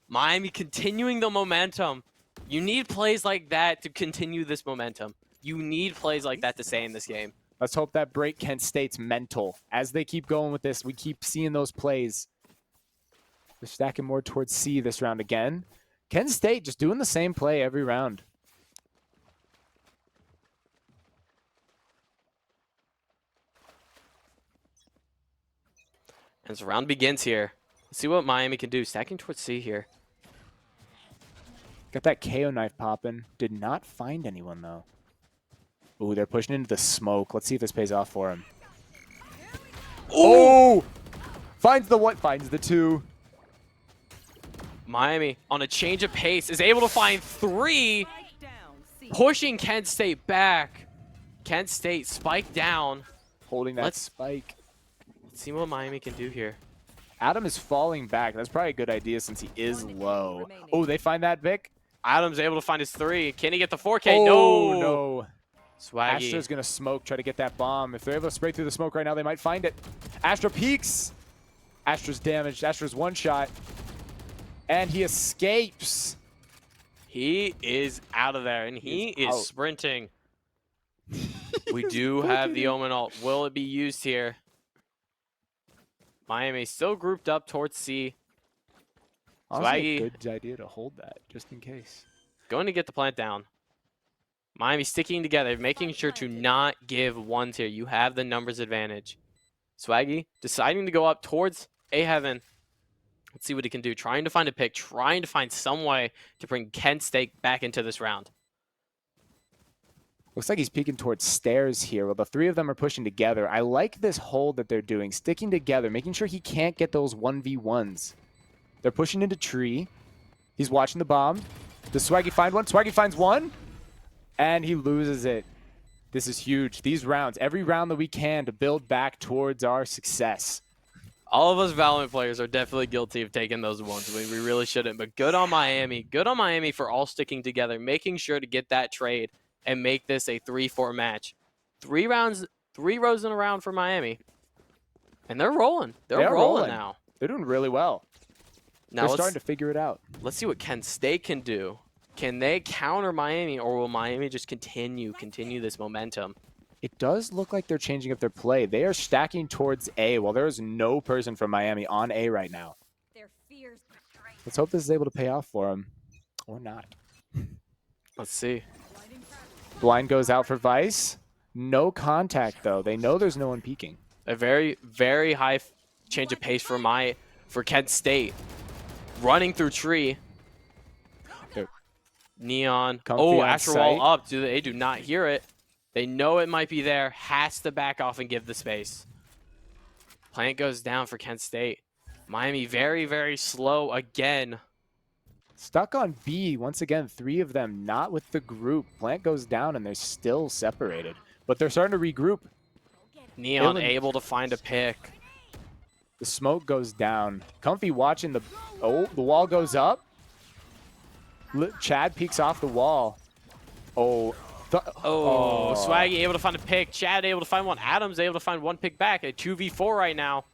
Miami continuing the momentum. You need plays like that to continue this momentum. You need plays like that to stay in this game. Let's hope that break Kent State's mental. As they keep going with this, we keep seeing those plays. They're stacking more towards C this round again. Kent State just doing the same play every round. As the round begins here, let's see what Miami can do. Stacking towards C here. Got that KO knife popping. Did not find anyone, though. Ooh, they're pushing into the smoke. Let's see if this pays off for him. Oh! Finds the one, finds the 2. Miami, on a change of pace, is able to find 3, pushing Kent State back. Kent State spiked down. Holding that spike. Let's see what Miami can do here. Adam is falling back. That's probably a good idea since he is low. Oh, they find that, Vic? Adam's able to find his 3. Can he get the 4K? Oh, no. no. Swaggy. Astra's going to smoke, try to get that bomb. If they're able to spray through the smoke right now, they might find it. Astra peeks. Astra's damaged. Astra's one shot. And he escapes. He is out of there, and he is out. sprinting. We do have the Omen ult. Will it be used here? Miami still grouped up towards C. Honestly, Swaggy. a good idea to hold that, just in case. Going to get the plant down. Miami sticking together, making sure to not give ones here. You have the numbers advantage. Swaggy deciding to go up towards A Heaven. Let's see what he can do. Trying to find a pick, trying to find some way to bring Kent State back into this round. Looks like he's peeking towards stairs here. Well, the 3 of them are pushing together. I like this hold that they're doing, sticking together, making sure he can't get those 1v1s. They're pushing into tree. He's watching the bomb. Does Swaggy find one? Swaggy finds one. And he loses it. This is huge. These rounds, every round that we can to build back towards our success. All of us Valorant players are definitely guilty of taking those ones. We really shouldn't. But good on Miami. Good on Miami for all sticking together, making sure to get that trade and make this a 3-4 match. 3 rounds, 3 rows in a round for Miami. And they're rolling. They're rolling now. They're doing really well. Now They're starting to figure it out. Let's see what Kent State can do. Can they counter Miami, or will Miami just continue this momentum? It does look like they're changing up their play. They are stacking towards A while there is no person from Miami on A right now. Let's hope this is able to pay off for them. Or not. Let's see. Blind goes out for Vice. No contact, though. They know there's no one peeking. A very, very high change of pace for Kent State. Running through tree. Neon. Comfy Oh, on Astro sight. Wall up. They do not hear it. They know it might be there. Has to back off and give the space. Plant goes down for Kent State. Miami very, very slow again. Stuck on B, once again, 3 of them not with the group. Plant goes down and they're still separated. But they're starting to regroup. Neon Dylan- able to find a pick. The smoke goes down. Comfy watching the... Oh, the wall goes up. Chad peeks off the wall. Oh. Swaggy able to find a pick. Chad able to find one. Adam's able to find one pick back. A 2v4 right now.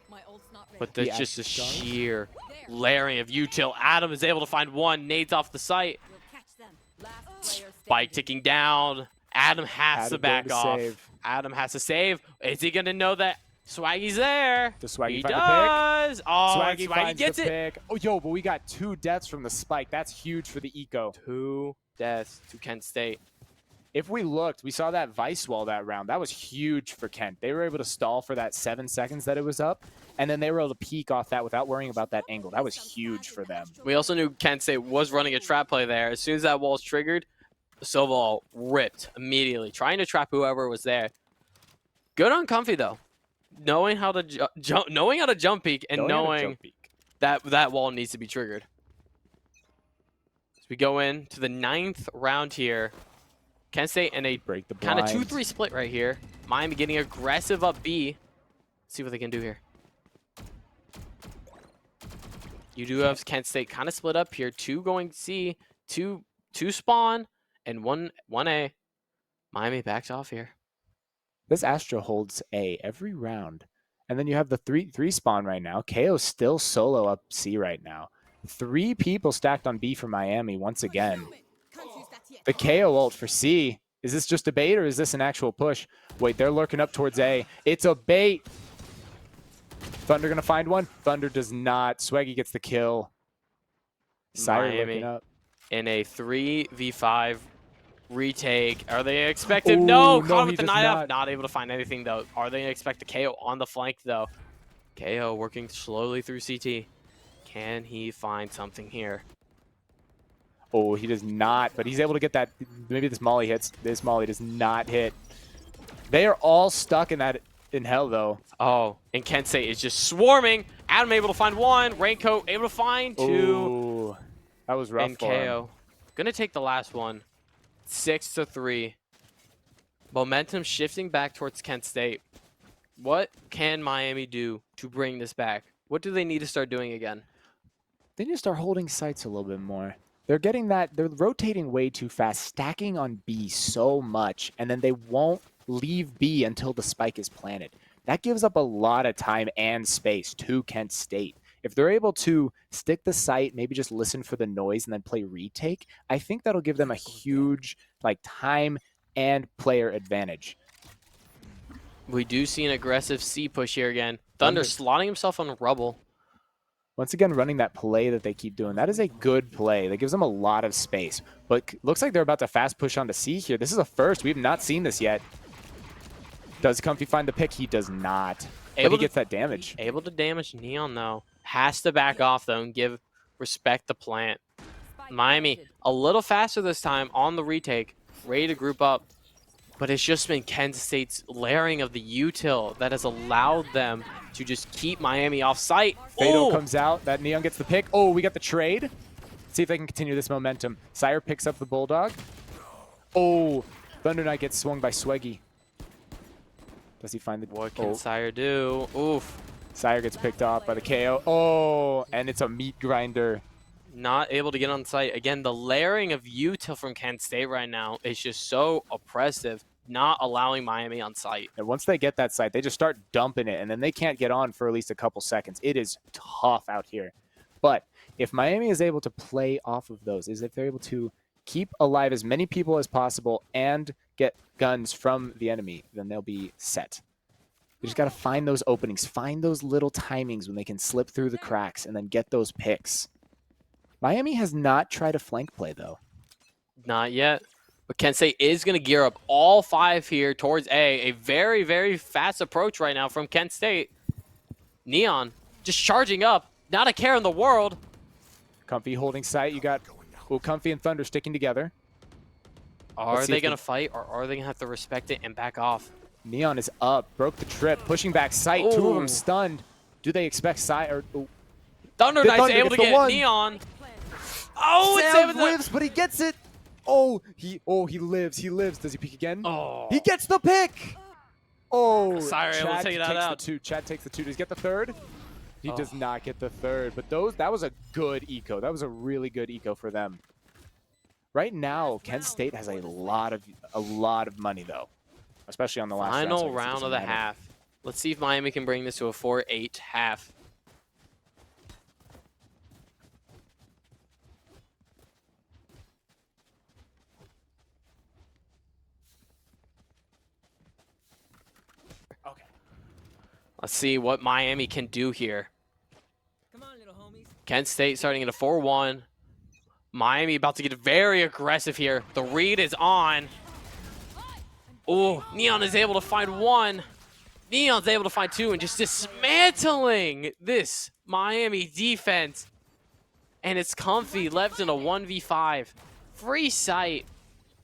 My ult's not ready. But there's The just a extra shot. sheer layering of util. Adam is able to find one. Nades off the site. We'll catch them. Last player Spike standing. ticking down. Adam has to Adam back going to off. save. Adam has to save. Is he going to know that Swaggy's there? Does Swaggy He find the pick? does. Oh, and Swaggy Swaggy finds gets the it. pick. Oh, yo, but we got 2 deaths from the spike. That's huge for the eco. 2 deaths to Kent State. If we looked, we saw that Vice wall that round. That was huge for Kent. They were able to stall for that 7 seconds that it was up, and then they were able to peek off that without worrying about that angle. That was huge for them. We also knew Kent State was running a trap play there. As soon as that wall's triggered, Silval ripped immediately, trying to trap whoever was there. Good on Comfy though, knowing how to jump peek and Going on a knowing jump peek. that wall needs to be triggered. As we go into the 9th round here, Kent State in a Break the kind of blinds. 2-3 split right here. Miami getting aggressive up B. Let's see what they can do here. You do have Kent State kind of split up here. 2 going C, 2 spawn, and 1 A. Miami backs off here. This Astra holds A every round. And then you have the 3 spawn right now. KO's still solo up C right now. 3 people stacked on B for Miami once again. Can't use that yet. The KO ult for C. Is this just a bait or is this an actual push? Wait, they're lurking up towards A. It's a bait. Thunder gonna find one. Thunder does not. Swaggy gets the kill. Sire Miami looking up. in a 3v5 retake. Are they expected? Ooh, No, no, caught he with the does night off. not. Not able to find anything though. Are they gonna expect the KO on the flank though? KO working slowly through CT. Can he find something here? Oh, he does not, but he's able to get that. Maybe this molly hits. This molly does not hit. They are all stuck in that in hell though. Oh, and Kent State is just swarming. Adam able to find 1. Raincoat able to find 2. Ooh, that was rough And for him. KO gonna take the last one. 6-3. Momentum shifting back towards Kent State. What can Miami do to bring this back? What do they need to start doing again? They need to start holding sights a little bit more. They're getting that. They're rotating way too fast, stacking on B so much, and then they won't leave B until the spike is planted. That gives up a lot of time and space to Kent State. If they're able to stick the site, maybe just listen for the noise and then play retake, I think that'll give them a huge time and player advantage. We do see an aggressive C push here again. Thunder slotting himself on rubble. Once again, running that play that they keep doing. That is a good play. That gives them a lot of space. But looks like they're about to fast push onto C here. This is a first. We have not seen this yet. Does Comfy find the pick? He does not. But he gets that damage. Able to damage Neon though. Has to back off though and give respect the plant. Spike Miami planted. a little faster this time on the retake. Ready to group up. But it's just been Kent State's layering of the util that has allowed them to just keep Miami off site. Fado Oh! comes out. That Neon gets the pick. Oh, we got the trade. See if they can continue this momentum. Sire picks up the Bulldog. Oh, Thunder Knight gets swung by Swaggy. Does he find the... What can Oh, Sire do? Oof. Sire gets picked off by the KO. Oh, and it's a meat grinder. Not able to get on site. Again, the layering of util from Kent State right now is just so oppressive, not allowing Miami on site. And once they get that site, they just start dumping it, and then they can't get on for at least a couple seconds. It is tough out here. But if Miami is able to play off of those, is if they're able to keep alive as many people as possible and get guns from the enemy, then they'll be set. You just got to find those openings, find those little timings when they can slip through the cracks and then get those picks. Miami has not tried a flank play, though. Not yet. But Kent State is going to gear up all 5 here towards A. A very, very fast approach right now from Kent State. Neon just charging up. Not a care in the world. Comfy holding sight. You got Comfy and Thunder sticking together. Are Let's see they if going to fight or are they going to have to respect it and back off? Neon is up, broke the trip, pushing back sight. 2 of Ooh. them stunned. Do they expect sight? Or Thunder The Knight's Thunder able to gets the get one. Neon. Oh, it's Sam able to... whiffs, but he gets it. Oh, he lives. He lives. Does he peek again? Oh. He gets the pick. Oh, Sire able to Chad take that takes out. the 2. Chad takes the 2. Does he get the 3rd? He does Oh. not get the 3rd. But that was a good eco. That was a really good eco for them. Right now, Kent State has a lot of money though, especially on the last round, so I Final guess it round doesn't of the matter. half. Let's see if Miami can bring this to a 4-8 half. Okay. Let's see what Miami can do here. Come on, little homies. Kent State starting at a 4-1. Miami about to get very aggressive here. The read is on. Oh, Neon is able to find 1. Neon's able to find 2 and just dismantling this Miami defense. And it's Comfy left in a 1v5. Free sight.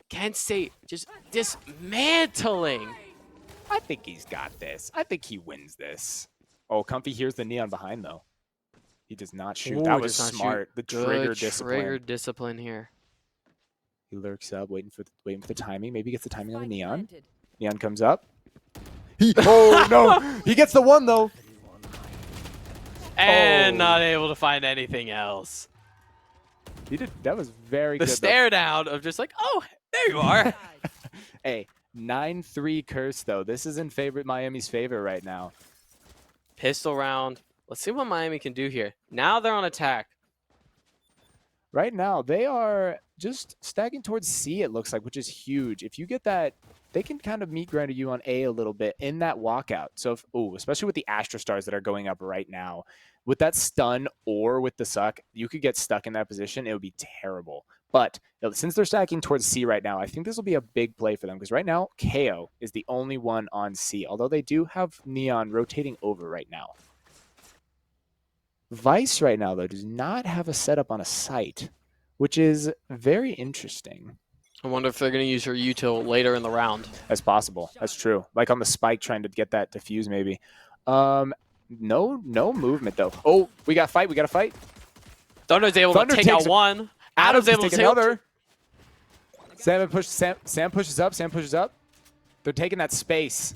Kent State just dismantling. I think he's got this. I think he wins this. Oh, Comfy hears the Neon behind though. He does not shoot. Ooh, That was does not shoot. smart. The Good trigger discipline. trigger discipline here. He lurks up, waiting for the timing. Maybe he gets the timing on the Spike Neon. planted. Neon comes up. Oh no! He gets the 1 though. And Oh. not able to find anything else. He did. That was very The good. though. stare down of just like, oh, there you are. Hey, 9-3 curse though. This is in Miami's favor right now. Pistol round. Let's see what Miami can do here. Now they're on attack. Right now, they are just stacking towards C, it looks like, which is huge. If you get that, they can kind of meat grind you on A a little bit in that walkout. So, especially with the Astra Stars that are going up right now, with that stun or with the suck, you could get stuck in that position. It would be terrible. But since they're stacking towards C right now, I think this will be a big play for them because right now, KO is the only one on C, although they do have Neon rotating over right now. Vice right now, though, does not have a setup on a site, which is very interesting. I wonder if they're going to use her util later in the round. That's possible. That's true. Like on the spike, trying to get that diffuse, maybe. No movement though. Oh, we got fight. We got to fight. Thunder's able Thunder to take out takes- 1. Adam's able to take take another. Sam pushes up. Sam pushes up. They're taking that space.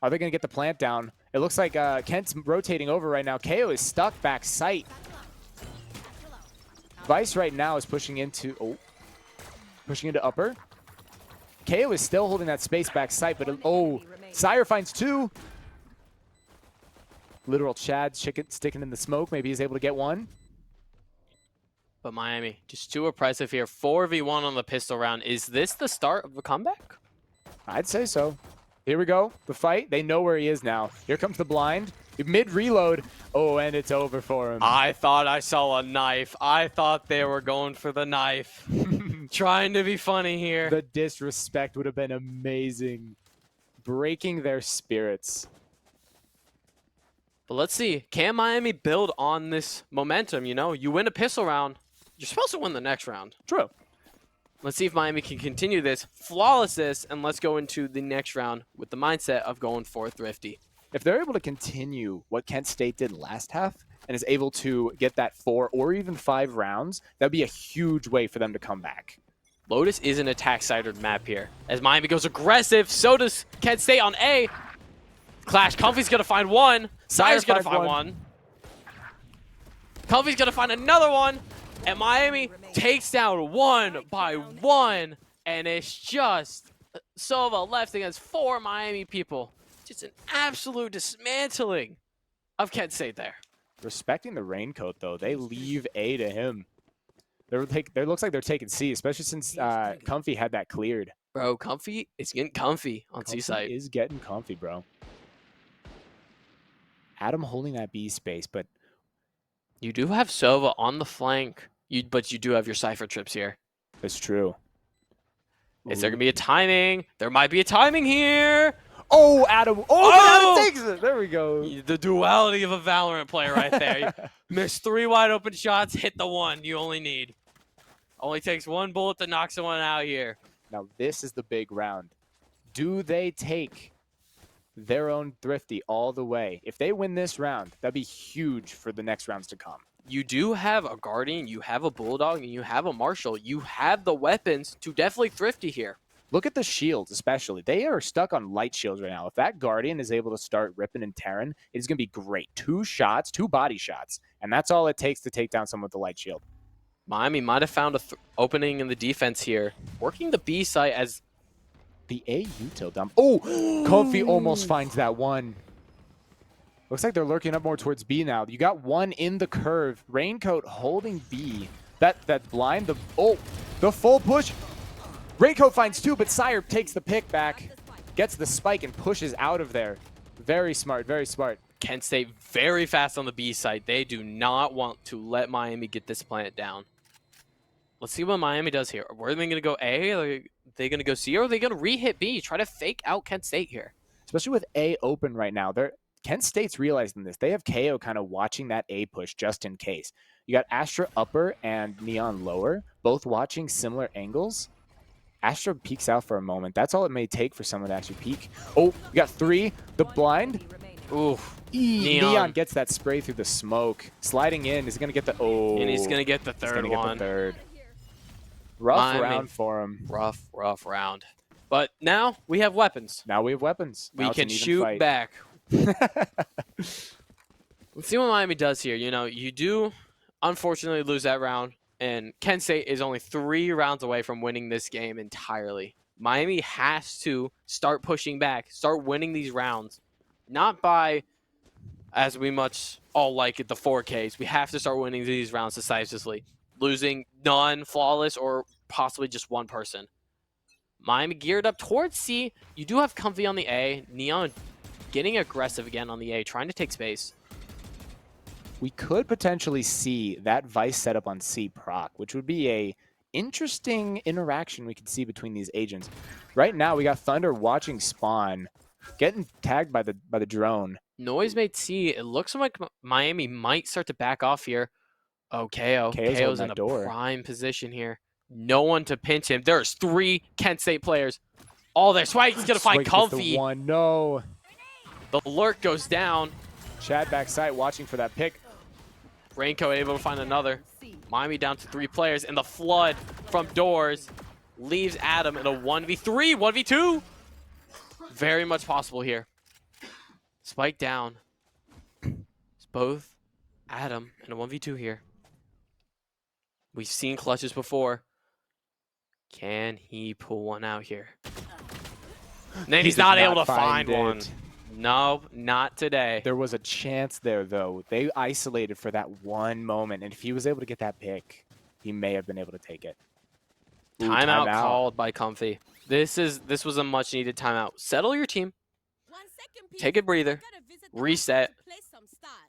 Are they going to get the plant down? It looks like Kent's rotating over right now. KO is stuck back sight. Vice right now is pushing into upper. KO is still holding that space back sight, but Sire finds 2. Literal Chad sticking in the smoke. Maybe he's able to get 1. But Miami, just too oppressive here. 4v1 on the pistol round. Is this the start of a comeback? I'd say so. Here we go. The fight. They know where he is now. Here comes the blind. Mid-reload. Oh, and it's over for him. I thought I saw a knife. I thought they were going for the knife. Trying to be funny here. The disrespect would have been amazing. Breaking their spirits. But let's see. Can Miami build on this momentum? You know, you win a pistol round. You're supposed to win the next round. True. Let's see if Miami can continue this, flawless this, and let's go into the next round with the mindset of going for Thrifty. If they're able to continue what Kent State did last half and is able to get that 4 or even 5 rounds, that'd be a huge way for them to come back. Lotus is an attack-sided map here. As Miami goes aggressive, so does Kent State on A. Clash, Comfy's going to find 1. Sire's going to find 1. Comfy's going to find another one. And Miami takes down 1 by 1. And it's just Sova left against 4 Miami people. Just an absolute dismantling of Kent State there. Respecting the raincoat, though, they leave A to him. They looks like they're taking C, especially since Comfy had that cleared. Bro, Comfy is getting comfy on C side. Is getting comfy, bro. Adam holding that B space, but You do have Sova on the flank, but you do have your Cypher trips here. it's true. Is there going to be a timing? There might be a timing here. Oh, Adam. Oh, Oh! Adam takes it. There we go. The duality of a Valorant player right there. You miss 3 wide open shots, hit the 1 you only need. Only takes 1 bullet to knock someone out here. Now, this is the big round. Do they take their own Thrifty all the way. If they win this round, that'd be huge for the next rounds to come. You do have a Guardian, you have a Bulldog, and you have a Marshall. You have the weapons to definitely Thrifty here. Look at the shields, especially. They are stuck on light shields right now. If that Guardian is able to start ripping and tearing, it's going to be great. 2 shots, 2 body shots, and that's all it takes to take down someone with the light shield. Miami might have found a opening in the defense here. Working the B site as the A util dump. Oh, Comfy almost finds that one. Looks like they're lurking up more towards B now. You got one in the curve. Raincoat holding B. That blind, the full push. Raincoat finds 2, but Sire takes the pick back, gets the spike, and pushes out of there. Very smart, very smart. Kent State very fast on the B side. They do not want to let Miami get this plant down. Let's see what Miami does here. Where are they going to go A? Are they going to go C? Or are they going to re-hit B? Try to fake out Kent State here. Especially with A open right now. Kent State's realizing this. They have KO kind of watching that A push just in case. You got Astra upper and Neon lower, both watching similar angles. Astra peeks out for a moment. That's all it may take for someone to actually peek. Oh, we got 3. The blind. Ooh. Neon gets that spray through the smoke. Sliding in. Is he going to get the... Oh. And he's going to get the third He's gonna one. Get the third. Rough Miami. round for him. Rough round. But now we have weapons. Now we have weapons. We Now it's can an even shoot fight. back. Let's see what Miami does here. You know, you do unfortunately lose that round, and Kent State is only 3 rounds away from winning this game entirely. Miami has to start pushing back, start winning these rounds, not by, as we much all like it, the 4Ks. We have to start winning these rounds decisively, losing none, flawless, or possibly just one person. Miami geared up towards C. You do have Comfy on the A. Neon getting aggressive again on the A, trying to take space. We could potentially see that Vice setup on C proc, which would be a interesting interaction we could see between these agents. Right now, we got Thunder watching spawn, getting tagged by the drone. Noise made C. It looks like Miami might start to back off here. Oh, KO's in a prime position here. No one to pinch him. There's 3 Kent State players. All there. Swag's going to find Comfy. The one. No. The lurk goes down. Chad backside watching for that pick. Raincoat able to find another. Miami down to 3 players, and the flood from doors leaves Adam in a 1v3, 1v2. Very much possible here. Spike down. It's both Adam and a 1v2 here. We've seen clutches before. Can he pull one out here? And then he's not able to find one. No, not today. There was a chance there, though. They isolated for that one moment, and if he was able to get that pick, he may have been able to take it. Ooh, timeout called by Comfy. This was a much-needed timeout. Settle your team. Take a breather. Reset.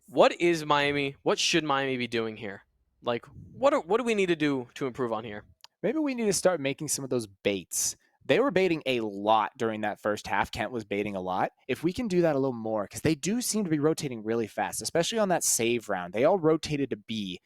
What is Miami? What should Miami be doing here? Like, what do we need to do to improve on here? Maybe we need to start making some of those baits. They were baiting a lot during that first half. Kent was baiting a lot. If we can do that a little more, because they do seem to be rotating really fast, especially on that save round. They all rotated to B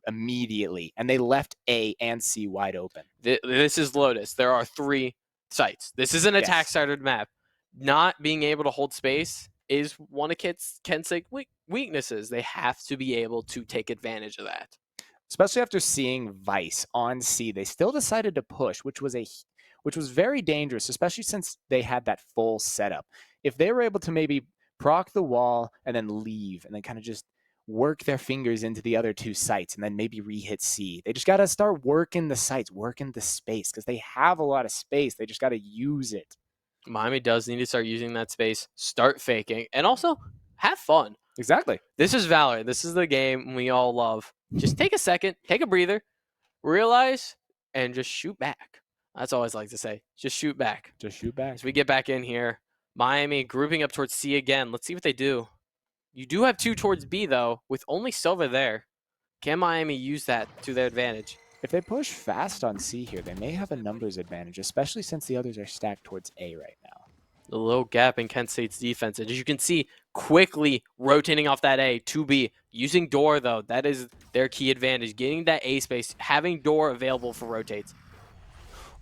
immediately, and they left A and C wide open. This is Lotus. There are 3 sites. This is an attack-started map. Not being able to hold space is one of Kent State's weaknesses. They have to be able to take advantage of that. Especially after seeing Vice on C, they still decided to push, which was very dangerous, especially since they had that full setup. If they were able to maybe proc the wall and then leave and then kind of just work their fingers into the other 2 sites and then maybe re-hit C, they just got to start working the sites, working the space, because they have a lot of space. They just got to use it. Miami does need to start using that space, start faking, and also have fun. Exactly. This is VALORANT. This is the game we all love. Just take a second, take a breather, realize, and just shoot back. That's all I always like to say. Just shoot back. Just shoot back. As we get back in here, Miami grouping up towards C again. Let's see what they do. You do have 2 towards B, though, with only Silva there. Can Miami use that to their advantage? If they push fast on C here, they may have a numbers advantage, especially since the others are stacked towards A right now. The little gap in Kent State's defense. And as you can see, quickly rotating off that A to B. Using door, though, that is their key advantage. Getting that A space, having door available for rotates.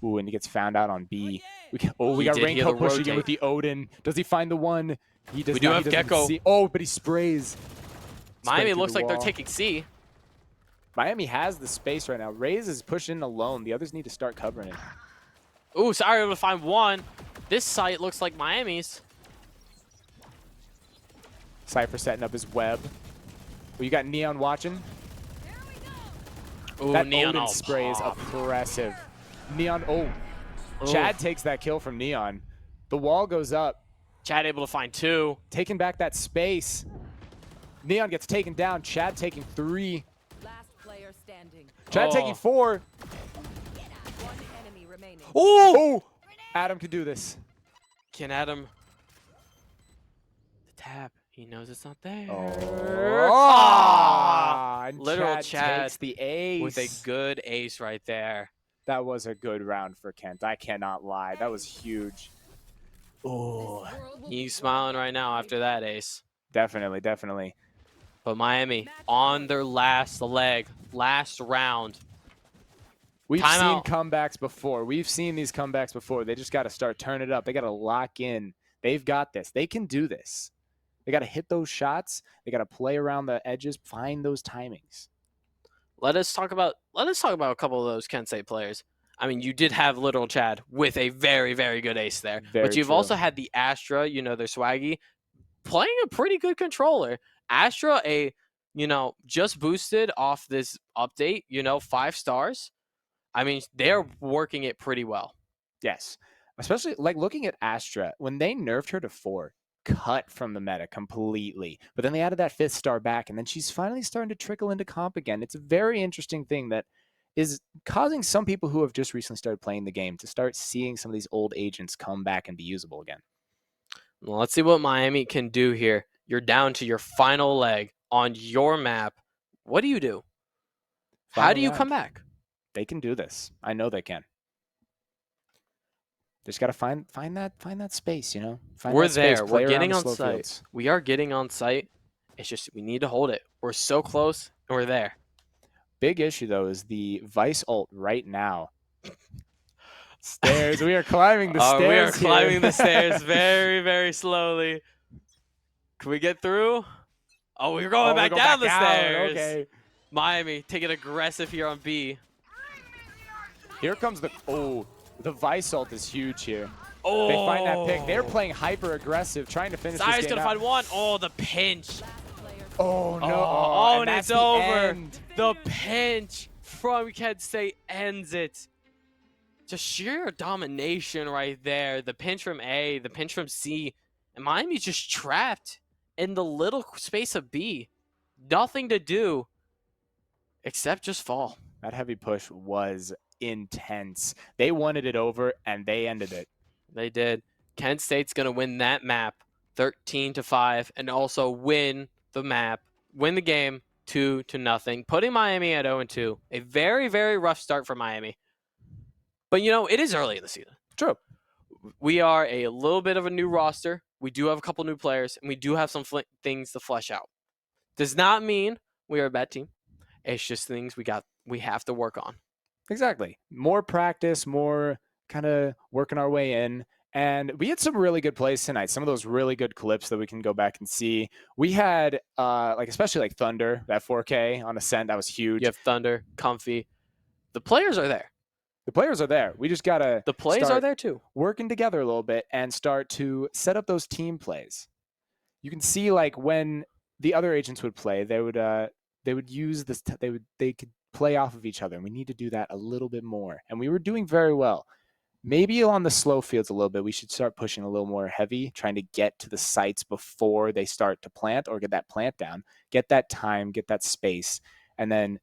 Ooh, and he gets found out on B. We He got did hear the Raincoat pushing in rotate. with the Odin. Does he find the one? He does We do not. have He doesn't Gecko. see. Oh, but he sprays. Miami Spray through looks the like they're wall. taking C. Miami has the space right now. Raze is pushing alone. The others need to start covering it. Ooh, sorry, able to find one. This site looks like Miami's. Cypher setting up his web. Oh, you got Neon watching. Ooh, That Neon Odin all spray is pop. oppressive. Neon. Oh, Ooh. Chad takes that kill from Neon. The wall goes up, Chad able to find 2. taking back that space. Neon gets taken down. Chad taking 3. Last player standing. Chad taking 4. One enemy remaining. Oh! Adam can do this. Can Adam... The tap. He knows it's not there. And Literal Chad Chad takes the ace. With a good ace right there. That was a good round for Kent. I cannot lie. That was huge. Oh, He's smiling right now after that ace. definitely, definitely. But Miami on their last leg, last round. We've seen Timeout. comebacks before. We've seen these comebacks before. They just got to start turning it up. They got to lock in. They've got this. They can do this. They got to hit those shots. They got to play around the edges, find those timings. Let us talk about a couple of those Kent State players. I mean, you did have Literal Chad with a very, very good ace there. Very but you've true. also had the Astra, their swaggy, playing a pretty good controller. Astra, just boosted off this update, 5 stars. I mean, they're working it pretty well. Yes. Especially like looking at Astra, when they nerfed her to 4, cut from the meta completely. But then they added that 5th star back, and then she's finally starting to trickle into comp again. It's a very interesting thing that is causing some people who have just recently started playing the game to start seeing some of these old agents come back and be usable again. Well, let's see what Miami can do here. You're down to your final leg on your map. What do you do? How Final do you round. come back? They can do this. I know they can. Just got to find that space, Find We're that space, there. play We're around getting the on slow site. fields. We are getting on site. It's just we need to hold it. We're so close, and we're there. Big issue though is the Vice ult right now. Stairs. We are climbing the stairs. We are here. climbing the stairs very, very slowly. Can we get through? Oh, we're going Oh, back we go down back the stairs. Okay. Miami taking aggressive here on B. Here comes the Vice ult is huge here. Oh, They find that pick. They're playing hyper aggressive, trying to finish Sire's this game gonna out. find one. Oh, the pinch. Oh no! Oh, and that's it's the over. end. The pinch from Kent State ends it. Just sheer domination right there. The pinch from A, the pinch from C, and Miami's just trapped in the little space of B. Nothing to do except just fall. That heavy push was intense. They wanted it over, and they ended it. They did. Kent State's gonna win that map 13-5, and also win the map, win the game 2-0, putting Miami at 0-2. A very, very rough start for Miami. But it is early in the season. True. We are a little bit of a new roster. We do have a couple new players, and we do have some things to flesh out. Does not mean we are a bad team. It's just things we have to work on. Exactly. More practice, more kind of working our way in. And we had some really good plays tonight. Some of those really good clips that we can go back and see. We had especially Thunder, that 4K on Ascent, that was huge. You have Thunder, Comfy. The players are there. The players are there. We just gotta The plays are there too. working together a little bit and start to set up those team plays. You can see when the other agents would play, they would use this. They could play off of each other, and we need to do that a little bit more. And we were doing very well. Maybe on the slow fields a little bit, we should start pushing a little more heavy, trying to get to the sites before they start to plant or get that plant down, get that time, get that space, and then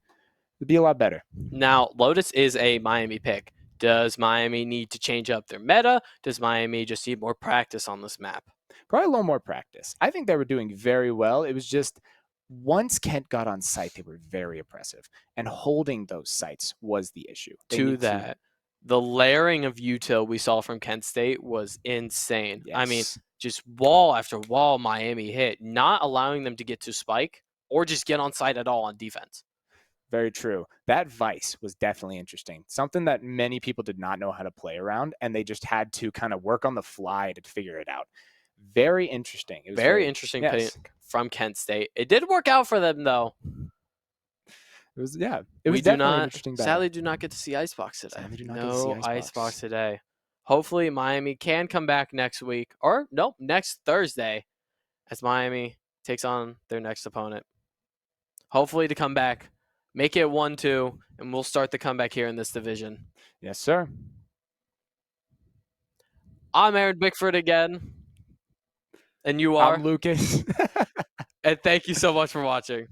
it'd be a lot better. Now, Lotus is a Miami pick. Does Miami need to change up their meta? Does Miami just need more practice on this map? Probably a little more practice. I think they were doing very well. It was just once Kent got on site, they were very oppressive, and holding those sites was the issue. The layering of util we saw from Kent State was insane. Yes. I mean, just wall after wall Miami hit, not allowing them to get to spike or just get on site at all on defense. Very true. That Vice was definitely interesting. Something that many people did not know how to play around, and they just had to kind of work on the fly to figure it out. Very interesting. It was Very interesting pick from Kent State. It did work out for them, though. It was definitely an interesting battle. Sadly, do not get to see Icebox today. Sadly do not get to see No Icebox today. Hopefully, Miami can come back next week, or nope, next Thursday, as Miami takes on their next opponent. Hopefully to come back, make it 1-2, and we'll start the comeback here in this division. Yes, sir. I'm Aaron Bickford again, and you are. I'm Lucas. And thank you so much for watching.